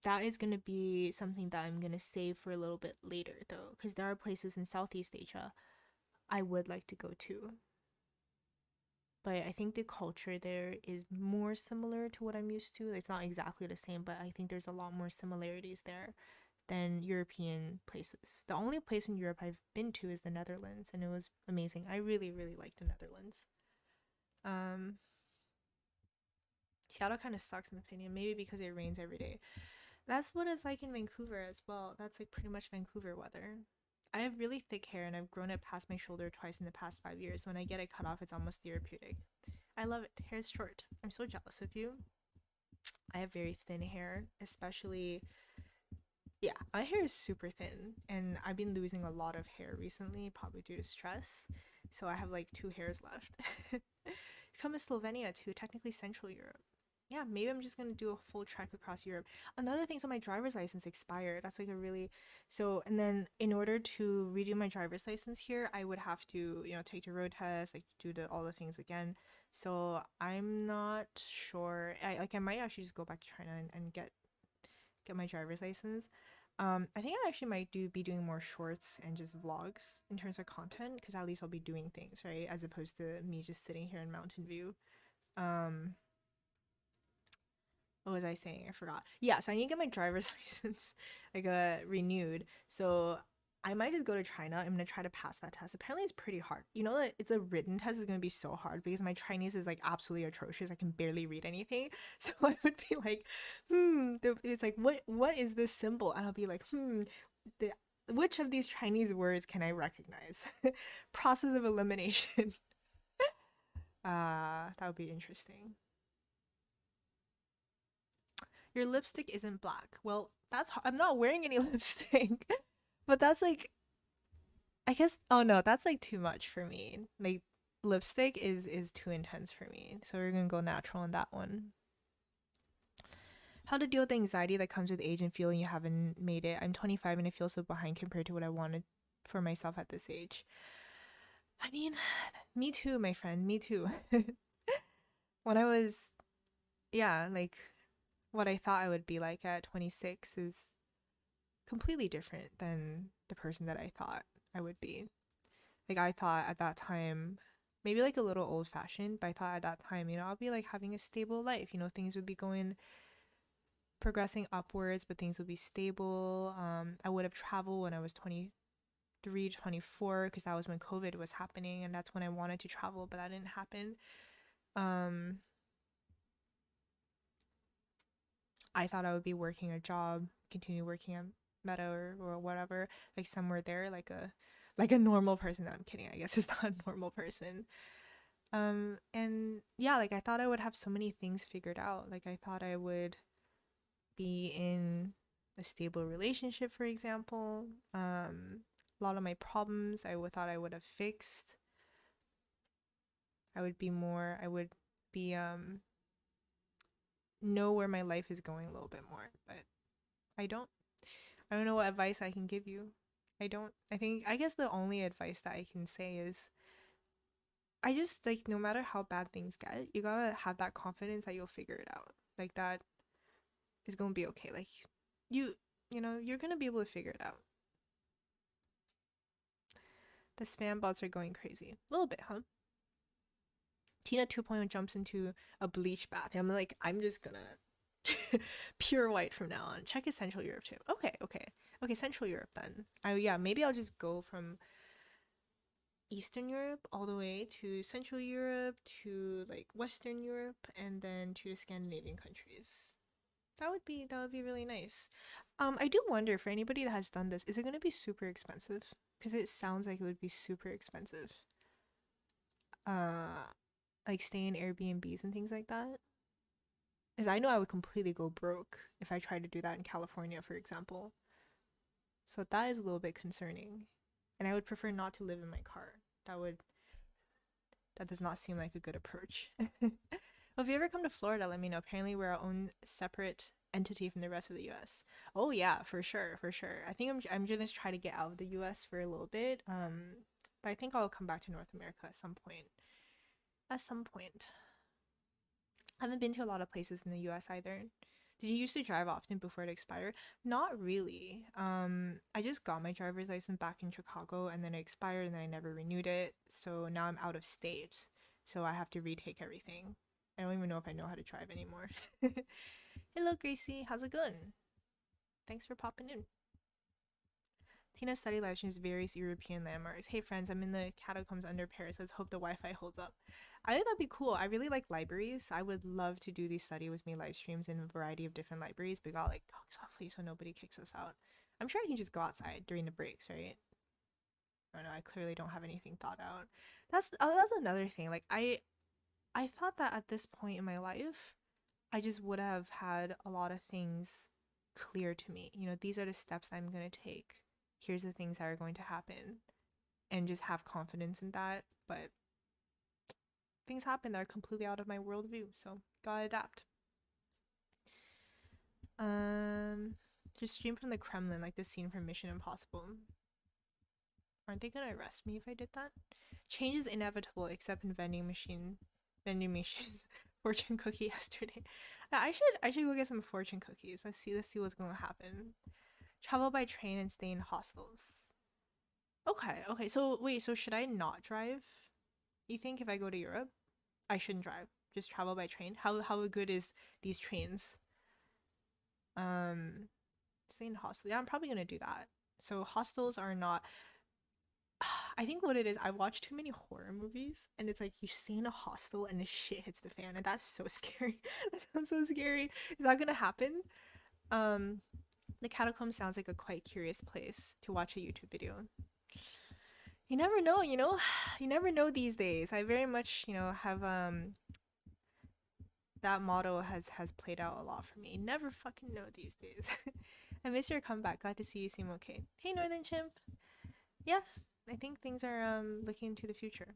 that is going to be something that I'm going to save for a little bit later though, because there are places in Southeast Asia I would like to go to. But I think the culture there is more similar to what I'm used to. It's not exactly the same, but I think there's a lot more similarities there than European places. The only place in Europe I've been to is the Netherlands, and it was amazing. I really, really liked the Netherlands. Um, Seattle kind of sucks in my opinion, maybe because it rains every day. That's what it's like in Vancouver as well. That's like pretty much Vancouver weather. I have really thick hair and I've grown it past my shoulder twice in the past 5 years. When I get it cut off, it's almost therapeutic. I love it. Hair is short. I'm so jealous of you. I have very thin hair, especially yeah, my hair is super thin and I've been losing a lot of hair recently, probably due to stress. So I have like two hairs left. Come to Slovenia too, technically Central Europe. Yeah, maybe I'm just gonna do a full trek across Europe. Another thing, so my driver's license expired. That's like a really so and then in order to redo my driver's license here, I would have to, take the road test, like do the all the things again. So I'm not sure. I might actually just go back to China and get my driver's license. I think I actually might be doing more shorts and just vlogs in terms of content because at least I'll be doing things, right? As opposed to me just sitting here in Mountain View. Um, what was I saying? I forgot. Yeah, so I need to get my driver's license like renewed. So I might just go to China. I'm gonna try to pass that test. Apparently, it's pretty hard. You know that it's a written test is gonna be so hard because my Chinese is like absolutely atrocious. I can barely read anything. So I would be like, it's like what is this symbol? And I'll be like, the which of these Chinese words can I recognize? Process of elimination. That would be interesting. Your lipstick isn't black. Well, I'm not wearing any lipstick. But that's like I guess oh no, that's like too much for me. Like lipstick is too intense for me. So we're going to go natural on that one. How to deal with the anxiety that comes with age and feeling you haven't made it. I'm 25 and I feel so behind compared to what I wanted for myself at this age. I mean, me too, my friend, me too. When I was yeah, like what I thought I would be like at 26 is completely different than the person that I thought I would be. Like I thought at that time, maybe like a little old fashioned, but I thought at that time, I'll be like having a stable life. Things would be going progressing upwards, but things would be stable. I would have traveled when I was 23, 24, because that was when COVID was happening, and that's when I wanted to travel, but that didn't happen. Um, I thought I would be working a job, continue working at Meta or whatever, like somewhere there, like a normal person. No, I'm kidding. I guess it's not a normal person. And yeah, like I thought I would have so many things figured out. Like I thought I would be in a stable relationship, for example. A lot of my problems thought I would have fixed. I would be know where my life is going a little bit more, but I don't. I don't know what advice I can give you. I don't. I guess the only advice that I can say is I just like no matter how bad things get, you gotta have that confidence that you'll figure it out. Like that is gonna be okay. Like you, you're gonna be able to figure it out. The spam bots are going crazy. A little bit, huh? Tina 2.0 jumps into a bleach bath. I'm just gonna pure white from now on. Check is Central Europe too. Okay, Central Europe then. Yeah, maybe I'll just go from Eastern Europe all the way to Central Europe to like Western Europe and then to the Scandinavian countries. That would be really nice. I do wonder for anybody that has done this, is it gonna be super expensive? Because it sounds like it would be super expensive. like stay in Airbnbs and things like that. Because I know I would completely go broke if I tried to do that in California, for example. So that is a little bit concerning. And I would prefer not to live in my car. That does not seem like a good approach. Well, if you ever come to Florida, let me know. Apparently, we're our own separate entity from the rest of the U.S. Oh yeah, for sure, for sure. I think I'm gonna try to get out of the U.S. for a little bit. But I think I'll come back to North America at some point. At some point. I haven't been to a lot of places in the US either. Did you used to drive often before it expired? Not really. I just got my driver's license back in Chicago and then it expired and then I never renewed it. So now I'm out of state. So I have to retake everything. I don't even know if I know how to drive anymore. Hello, Gracie. How's it going? Thanks for popping in. Tina study live streams various European landmarks. Hey friends, I'm in the catacombs under Paris. Let's hope the Wi-Fi holds up. I think that'd be cool. I really like libraries. I would love to do these study with me live streams in a variety of different libraries. We got like talk softly so nobody kicks us out. I'm sure I can just go outside during the breaks, right? Oh no, I clearly don't have anything thought out. That's another thing. Like I thought that at this point in my life, I just would have had a lot of things clear to me. You know, these are the steps I'm gonna take. Here's the things that are going to happen, and just have confidence in that. But things happen that are completely out of my worldview, so gotta adapt. Just stream from the Kremlin, like the scene from Mission Impossible. Aren't they gonna arrest me if I did that? Change is inevitable, except in vending machines. Fortune cookie yesterday. I should go get some fortune cookies. Let's see what's gonna happen. Travel by train and stay in hostels. Okay. So wait, so should I not drive? You think if I go to Europe, I shouldn't drive? Just travel by train? How good is these trains? Um, Stay in hostel. Yeah, I'm probably gonna do that. So hostels are not. I think what it is, I watch too many horror movies, and it's like you stay in a hostel and the shit hits the fan, and that's so scary. That sounds so scary. Is that gonna happen? Um, the catacomb sounds like a quite curious place to watch a YouTube video. You never know, you know? You never know these days. I very much, have that motto has played out a lot for me. Never fucking know these days. I miss your comeback. Glad to see you seem okay. Hey Northern Chimp. Yeah, I think things are looking to the future.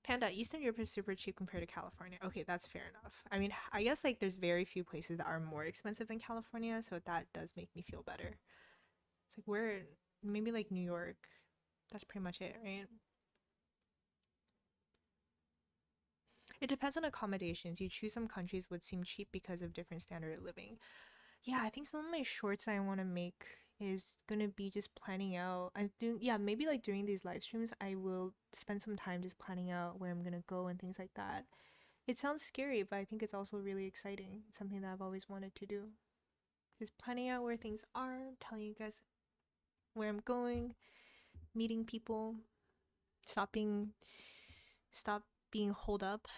Panda, Eastern Europe is super cheap compared to California. Okay, that's fair enough. I mean, I guess like there's very few places that are more expensive than California, so that does make me feel better. It's like where maybe like New York. That's pretty much it, right? It depends on accommodations. You choose some countries would seem cheap because of different standard of living. Yeah, I think some of my shorts that I want to make is gonna be just planning out. I'm doing, yeah, maybe like during these live streams, I will spend some time just planning out where I'm gonna go and things like that. It sounds scary, but I think it's also really exciting. It's something that I've always wanted to do. Just planning out where things are, telling you guys where I'm going, meeting people, stop being stop being holed up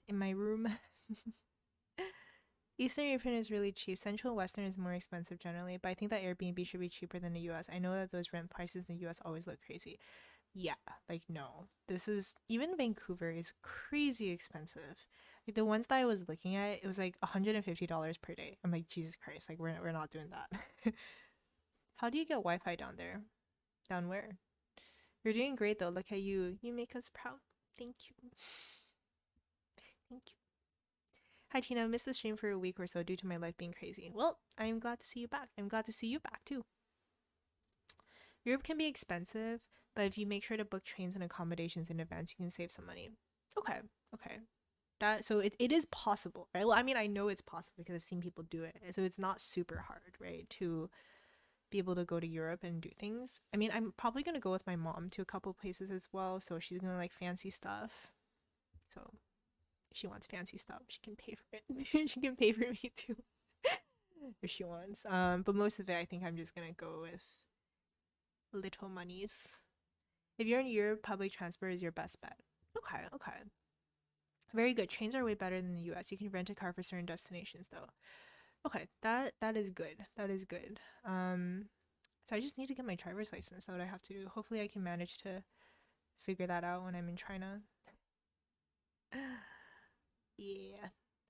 in my room. Eastern European is really cheap. Central and Western is more expensive generally, but I think that Airbnb should be cheaper than the US. I know that those rent prices in the US always look crazy. Yeah, like no. This is even Vancouver is crazy expensive. Like the ones that I was looking at, it was like $150 per day. I'm like, Jesus Christ, like we're not doing that. How do you get Wi-Fi down there? Down where? You're doing great though. Look at you. You make us proud. Thank you. Thank you. Hi Tina, I missed the stream for a week or so due to my life being crazy. Well, I'm glad to see you back. I'm glad to see you back too. Europe can be expensive, but if you make sure to book trains and accommodations in advance, you can save some money. Okay. So it is possible, right? Well, I mean, I know it's possible because I've seen people do it. So it's not super hard, right? To be able to go to Europe and do things. I mean, I'm probably gonna go with my mom to a couple places as well, so she's gonna like fancy stuff. So if she wants fancy stuff, she can pay for it. She can pay for me too. If she wants. But most of it I think I'm just gonna go with little monies. If you're in Europe, public transport is your best bet. Okay. Very good. Trains are way better than the US. You can rent a car for certain destinations though. Okay, that is good. That is good. So I just need to get my driver's license. That's what I have to do. Hopefully I can manage to figure that out when I'm in China. Yeah.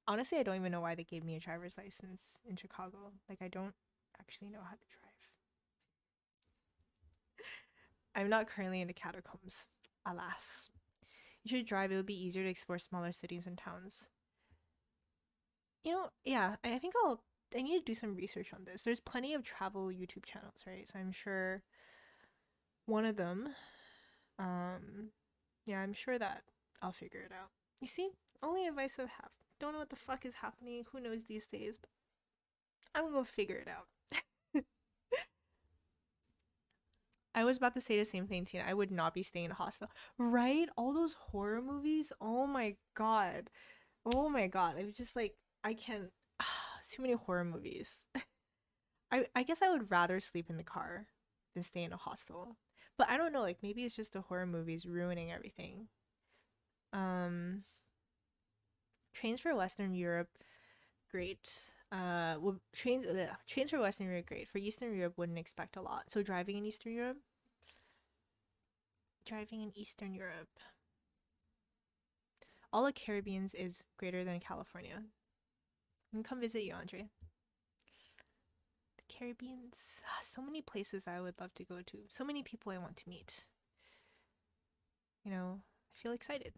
Honestly, I don't even know why they gave me a driver's license in Chicago. Like, I don't actually know how to drive. I'm not currently in the catacombs, alas. You should drive, it would be easier to explore smaller cities and towns. Yeah, I think I need to do some research on this. There's plenty of travel YouTube channels, right? So I'm sure one of them, um, yeah, I'm sure that I'll figure it out. You see, only advice I have. Don't know what the fuck is happening. Who knows these days? But I'm gonna figure it out. I was about to say the same thing, Tina. I would not be staying in a hostel. Right? All those horror movies. Oh my god. Oh my god. It was just like I can't too many horror movies. I guess I would rather sleep in the car than stay in a hostel. But I don't know, like maybe it's just the horror movies ruining everything. Um Trains for Western Europe, great. Well, trains for Western Europe, great. For Eastern Europe, wouldn't expect a lot. So driving in Eastern Europe, all of Caribbeans is greater than California. I can come visit you, Andre. The Caribbeans, so many places I would love to go to. So many people I want to meet. I feel excited.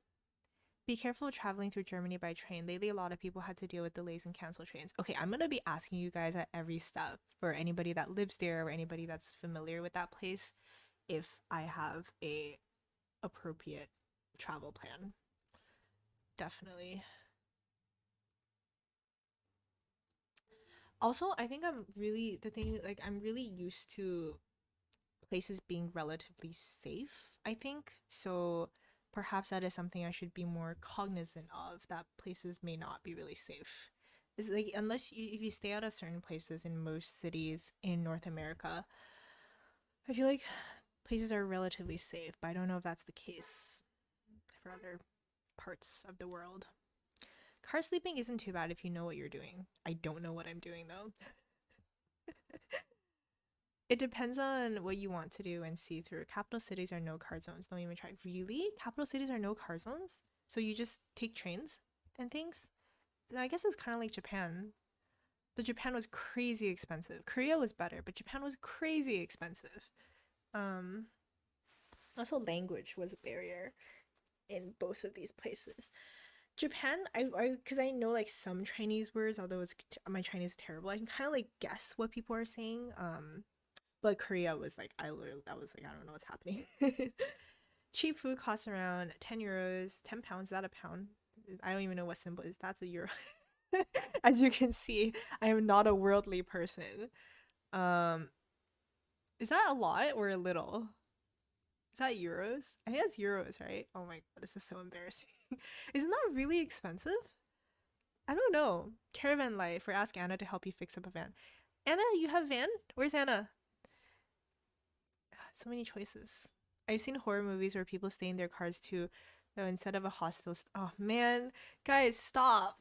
Be careful traveling through Germany by train. Lately, a lot of people had to deal with delays and cancel trains. Okay, I'm gonna be asking you guys at every step for anybody that lives there or anybody that's familiar with that place if I have a appropriate travel plan. Definitely. Also, I think I'm really used to places being relatively safe, I think. So perhaps that is something I should be more cognizant of, that places may not be really safe. Is like if you stay out of certain places in most cities in North America, I feel like places are relatively safe, but I don't know if that's the case for other parts of the world. Car sleeping isn't too bad if you know what you're doing. I don't know what I'm doing though. It depends on what you want to do and see through. Capital cities are no car zones. Don't even try. Really? Capital cities are no car zones? So you just take trains and things? I guess it's kind of like Japan. But Japan was crazy expensive. Korea was better, but Japan was crazy expensive. Um, Also, language was a barrier in both of these places. Japan, because I know like some Chinese words, although my Chinese is terrible, I can kind of like guess what people are saying. But Korea was like, that was like, I don't know what's happening. Cheap food costs around 10 euros, 10 pounds. Is that a pound? I don't even know what symbol is. That's a euro. As you can see, I am not a worldly person. Um, is that a lot or a little? Is that euros? I think that's euros, right? Oh my god, this is so embarrassing. Isn't that really expensive? I don't know. Caravan life, or ask Anna to help you fix up a van. Anna, you have van? Where's Anna? So many choices. I've seen horror movies where people stay in their cars too, though instead of a hostel. Oh man, guys, stop.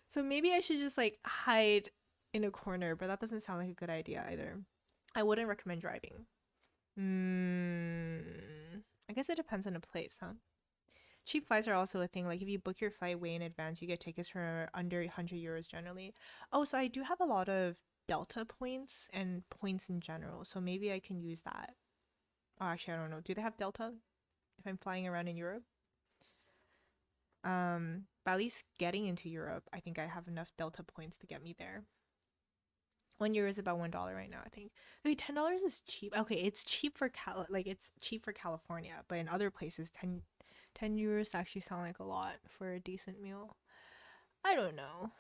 So maybe I should just like hide in a corner, but that doesn't sound like a good idea either. I wouldn't recommend driving. I guess it depends on the place, huh? Cheap flights are also a thing. Like if you book your flight way in advance, you get tickets for under 100 euros generally. Oh, so I do have a lot of Delta points and points in general, so maybe I can use that. Oh, actually, I don't know. Do they have Delta if I'm flying around in Europe? But at least getting into Europe, I think I have enough Delta points to get me there. €1 is about $1 right now, I think. Wait, $10 is cheap. Okay, it's cheap for it's cheap for California, but in other places, 10 euros actually sound like a lot for a decent meal. I don't know.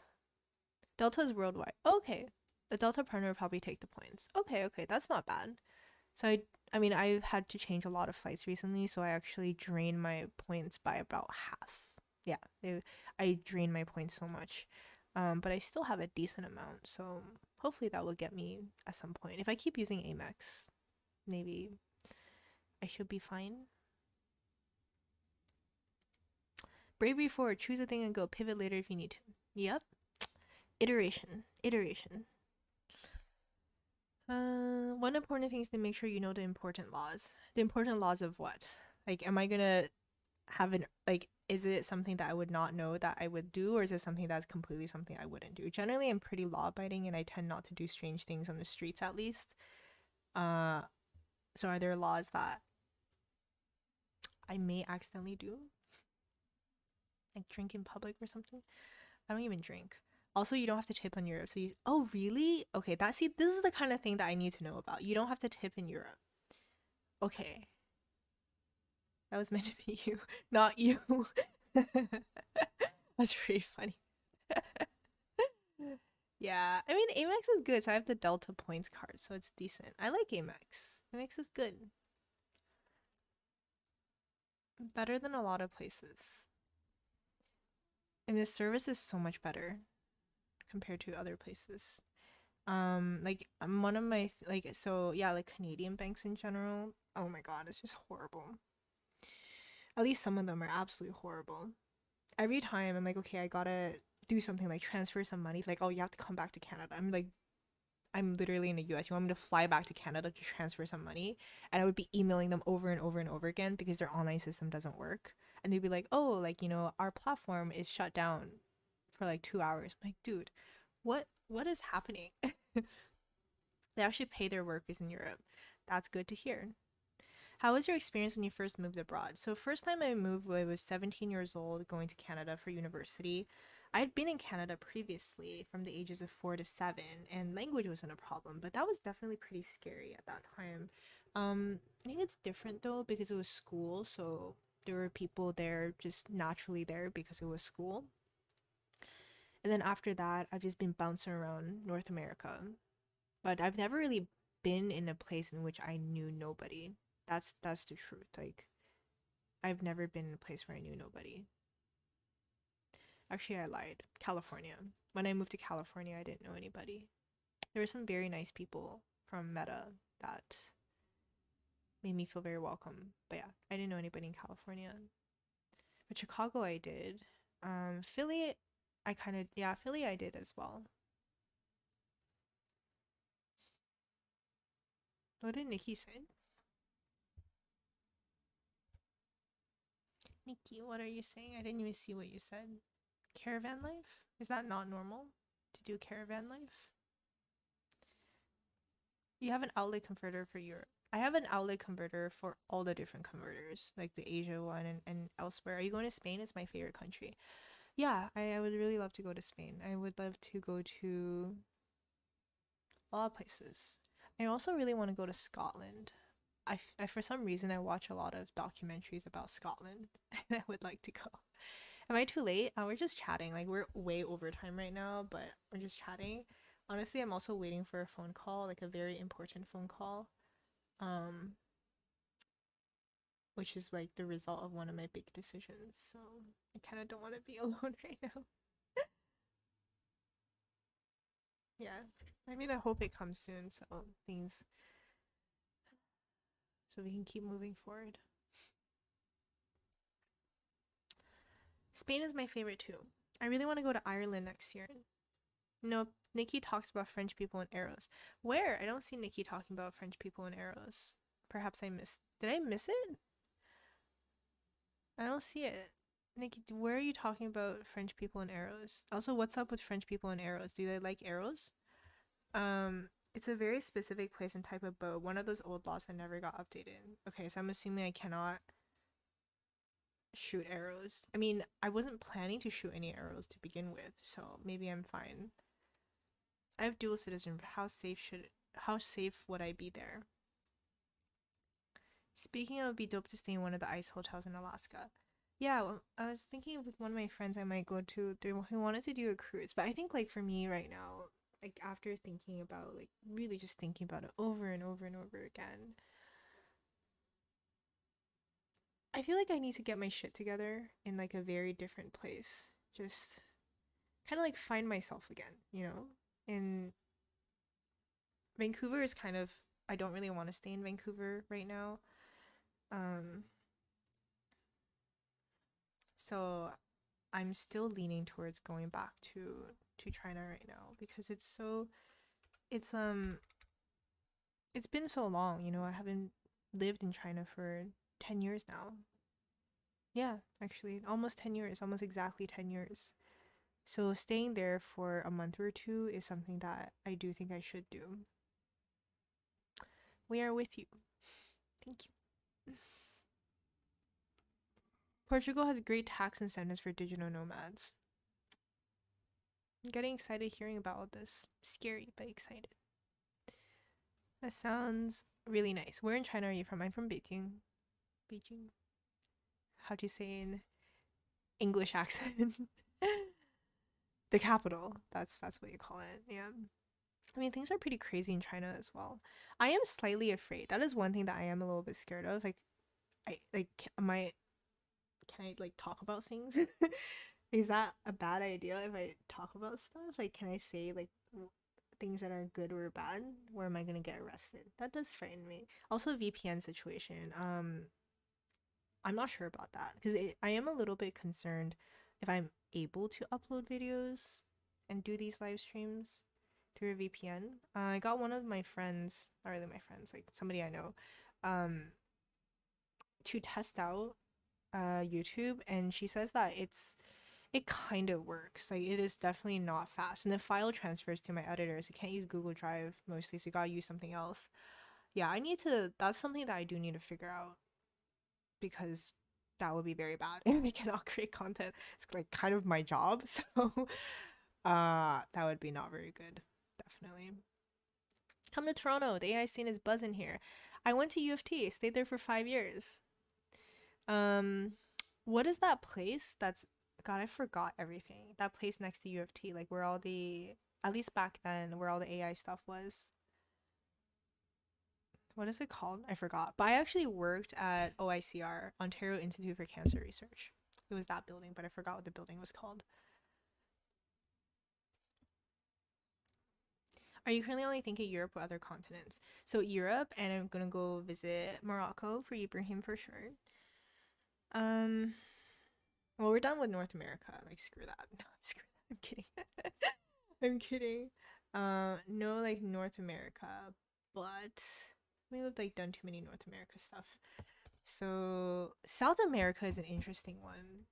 Delta is worldwide. Okay, the Delta partner would probably take the points. Okay, that's not bad. So I mean, I've had to change a lot of flights recently, so I actually drained my points by about half. Yeah, I drained my points so much. But I still have a decent amount, so hopefully that will get me at some point. If I keep using Amex, maybe I should be fine. Bravery forward, choose a thing and go. Pivot later if you need to. Yep. Iteration. One important thing is to make sure you know the important laws. The important laws of what? Like, am I gonna have is it something that I would not know that I would do, or is it something that's completely something I wouldn't do? Generally, I'm pretty law abiding and I tend not to do strange things on the streets, at least. Uh, so are there laws that I may accidentally do? Like drink in public or something? I don't even drink. Also, you don't have to tip in Europe. So you, oh really? Okay, see, this is the kind of thing that I need to know about. You don't have to tip in Europe. Okay. That was meant to be you, not you. That's pretty funny. Yeah, I mean Amex is good, so I have the Delta points card, so it's decent. I like Amex. Amex is good. Better than a lot of places. And the service is so much better compared to other places. Like one of my like so yeah, like Canadian banks in general. Oh my god, it's just horrible. At least some of them are absolutely horrible. Every time I'm like, okay, I gotta do something like transfer some money. Like, oh, you have to come back to Canada. I'm like, I'm literally in the US. You want me to fly back to Canada to transfer some money? And I would be emailing them over and over and over again because their online system doesn't work. And they'd be like, oh, like, our platform is shut down for like 2 hours. I'm like, dude, what is happening? They actually pay their workers in Europe. That's good to hear. How was your experience when you first moved abroad? So first time I moved, I was 17 years old, going to Canada for university. I had been in Canada previously from the ages of 4 to 7, and language wasn't a problem, but that was definitely pretty scary at that time. I think it's different though because it was school, so there were people there just naturally there because it was school. And then after that, I've just been bouncing around North America, but I've never really been in a place in which I knew nobody. That's the truth. Like I've never been in a place where I knew nobody. Actually, I lied. California. When I moved to California, I didn't know anybody. There were some very nice people from Meta that made me feel very welcome. But yeah, I didn't know anybody in California. But Chicago, I did. Philly, Philly, I did as well. What did Nikki say? Nikki, what are you saying? I didn't even see what you said. Caravan life? Is that not normal to do caravan life? You have an outlet converter for Europe. I have an outlet converter for all the different converters, like the Asia one and elsewhere. Are you going to Spain? It's my favorite country. Yeah, I would really love to go to Spain. I would love to go to a lot of places. I also really want to go to Scotland. For some reason, I watch a lot of documentaries about Scotland and I would like to go. Am I too late? We're just chatting. Like, we're way over time right now, but we're just chatting. Honestly, I'm also waiting for a phone call, like a very important phone call. Um, which is like the result of one of my big decisions. So I kind of don't want to be alone right now. Yeah. I mean, I hope it comes soon so we can keep moving forward. Spain is my favorite too. I really want to go to Ireland next year. No, Nikki talks about French people and arrows. Where? I don't see Nikki talking about French people and arrows. Perhaps I missed. Did I miss it? I don't see it. Nikki, where are you talking about French people and arrows? Also, what's up with French people and arrows? Do they like arrows? It's a very specific place and type of bow. One of those old laws that never got updated. Okay, so I'm assuming I cannot shoot arrows. I mean, I wasn't planning to shoot any arrows to begin with, so maybe I'm fine. I have dual citizenship. How safe would I be there? Speaking of, it would be dope to stay in one of the ice hotels in Alaska. Yeah, well, I was thinking with one of my friends I might go to. Who wanted to do a cruise, but I think like for me right now, like after thinking about like really just thinking about it over and over and over again, I feel like I need to get my shit together in like a very different place. Just kind of like find myself again. And Vancouver is kind of, I don't really want to stay in Vancouver right now. Um, so I'm still leaning towards going back to China right now because it's it's been so long, I haven't lived in China for 10 years now. Yeah, actually, almost 10 years, almost exactly 10 years. So staying there for a month or two is something that I do think I should do. We are with you. Thank you. Portugal has great tax incentives for digital nomads. I'm getting excited hearing about all this. Scary, but excited. That sounds really nice. Where in China are you from? I'm from Beijing. Beijing. How do you say in English accent? The capital. That's what you call it. Yeah. I mean, things are pretty crazy in China as well. I am slightly afraid. That is one thing that I am a little bit scared of. Like, I like can I like talk about things? Is that a bad idea if I talk about stuff? Like, can I say like things that are good or bad? Where am I gonna get arrested? That does frighten me. Also, VPN situation. I'm not sure about that because I am a little bit concerned if I'm able to upload videos and do these live streams through a VPN. I got one of my friends, not really my friends, like somebody I know, um, to test out YouTube, and she says that it kind of works. Like it is definitely not fast, and the file transfers to my editors. I can't use Google Drive mostly, so you gotta use something else. Yeah, I need to. That's something that I do need to figure out because that would be very bad if I cannot create content. It's like kind of my job, so that would be not very good. Definitely. Come to Toronto. The AI scene is buzzing here. I went to U of T, stayed there for 5 years. Um, what is that place that's God, I forgot everything. That place next to U of T, like where all the at least back then, where all the AI stuff was. What is it called? I forgot. But I actually worked at OICR, Ontario Institute for Cancer Research. It was that building, but I forgot what the building was called. Are you currently only thinking Europe or other continents? So Europe, and I'm gonna go visit Morocco for Ibrahim for sure. Um, well, we're done with North America. Like, screw that. No, screw that. I'm kidding. I'm kidding. No, like North America, but we've like done too many North America stuff. So South America is an interesting one.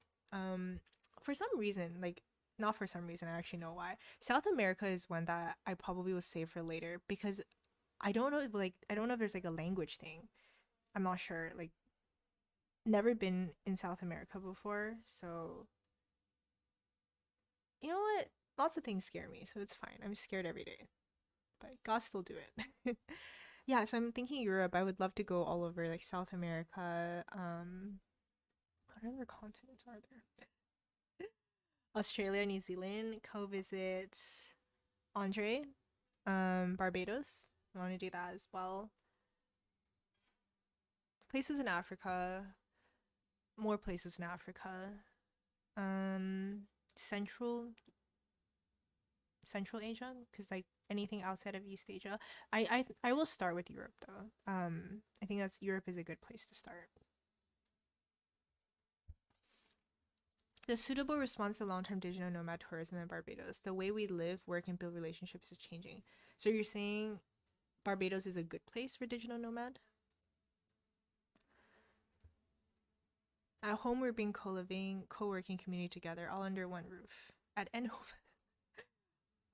For some reason, like not for some reason, I actually know why. South America is one that I probably will save for later because I don't know if I don't know if there's like a language thing. I'm not sure. Like never been in South America before, so you know what? Lots of things scare me, so it's fine. I'm scared every day, but God still do it. Yeah, so I'm thinking Europe. I would love to go all over like South America. What other continents are there? Australia, New Zealand, co-visit Andre, Barbados. I want to do that as well. Places in Africa, more places in Africa. Central Asia, because like anything outside of East Asia. I will start with Europe though. I think that's Europe is a good place to start. The suitable response to long-term digital nomad tourism in Barbados. The way we live, work, and build relationships is changing. So you're saying Barbados is a good place for digital nomad? At home, we're being co-living, co-working community together, all under one roof. At Enhove,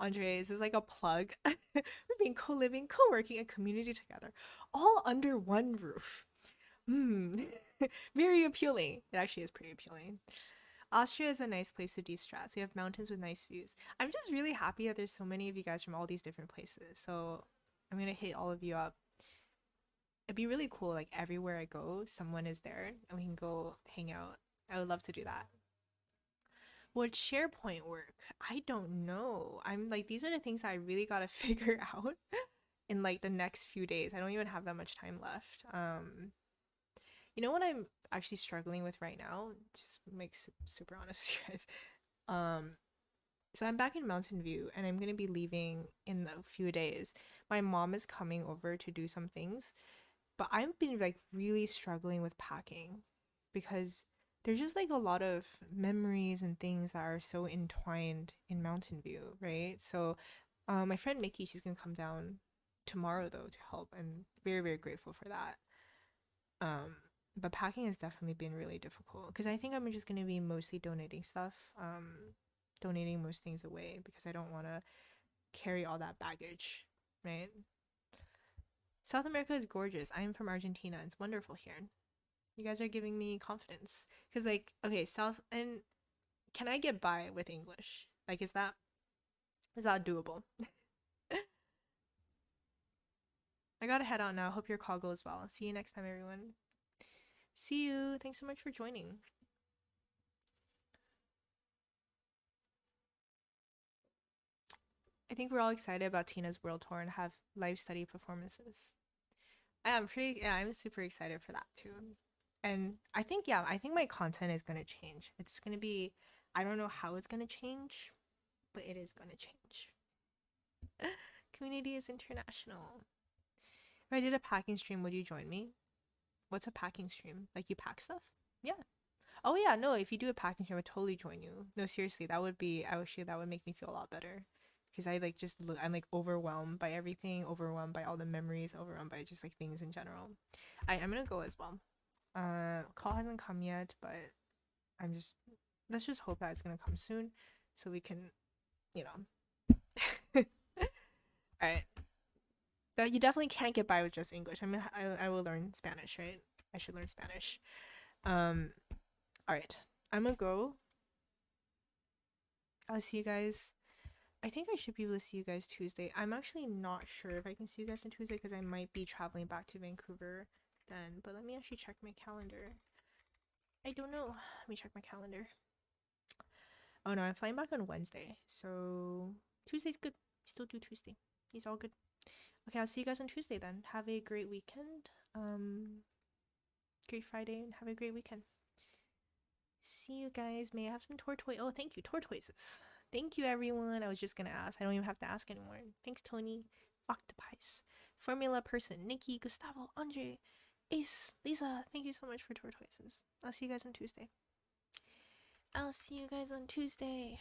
Andre, this is like a plug. We're being co-living, co-working, and community together, all under one roof. Hmm, very appealing. It actually is pretty appealing. Austria is a nice place to de-stress. We have mountains with nice views. I'm just really happy that there's so many of you guys from all these different places. So I'm gonna hit all of you up. It'd be really cool, like everywhere I go, someone is there and we can go hang out. I would love to do that. Would SharePoint work? I don't know. I'm like, these are the things I really gotta figure out in like the next few days. I don't even have that much time left. You know what I'm actually struggling with right now? Just make super honest with you guys. Um, so I'm back in Mountain View and I'm gonna be leaving in a few days. My mom is coming over to do some things, but I've been like really struggling with packing because there's just like a lot of memories and things that are so entwined in Mountain View, right? So, my friend Mickey, she's gonna come down tomorrow though to help, and very, very grateful for that. Um, But packing has definitely been really difficult because I think I'm just gonna be mostly donating stuff, donating most things away because I don't want to carry all that baggage, right? South America is gorgeous. I am from Argentina. It's wonderful here. You guys are giving me confidence because, like, okay, South and can I get by with English? Like, is that doable? I gotta head out now. Hope your call goes well. See you next time, everyone. See you. Thanks so much for joining. I think we're all excited about Tina's world tour and have live study performances. I'm super excited for that too. And I think my content is gonna change. It's gonna be, I don't know how it's gonna change, but it is gonna change. Community is international. If I did a packing stream, would you join me? What's a packing stream? Like you pack stuff? Yeah. Oh yeah, no, if you do a packing stream, I would totally join you. No, seriously, that would make me feel a lot better. Because I like just look, I'm like overwhelmed by everything, overwhelmed by all the memories, overwhelmed by just like things in general. I'm gonna go as well. Call hasn't come yet, but I'm just let's just hope that it's gonna come soon, so we can, you know. All right. That you definitely can't get by with just English. I will learn Spanish, right? I should learn Spanish. Um, all right. I'm gonna go. I'll see you guys. I think I should be able to see you guys Tuesday. I'm actually not sure if I can see you guys on Tuesday because I might be traveling back to Vancouver then. But let me actually check my calendar. I don't know. Let me check my calendar. Oh no, I'm flying back on Wednesday. So Tuesday's good. Still do Tuesday. It's all good. Okay, I'll see you guys on Tuesday then. Have a great weekend. Great Friday and have a great weekend. See you guys. May I have some tortoise? Oh, thank you, tortoises. Thank you, everyone. I was just gonna ask. I don't even have to ask anymore. Thanks, Tony. Octopies. Formula Person. Nikki, Gustavo, Andre, Ace, Lisa. Thank you so much for tortoises. I'll see you guys on Tuesday. I'll see you guys on Tuesday.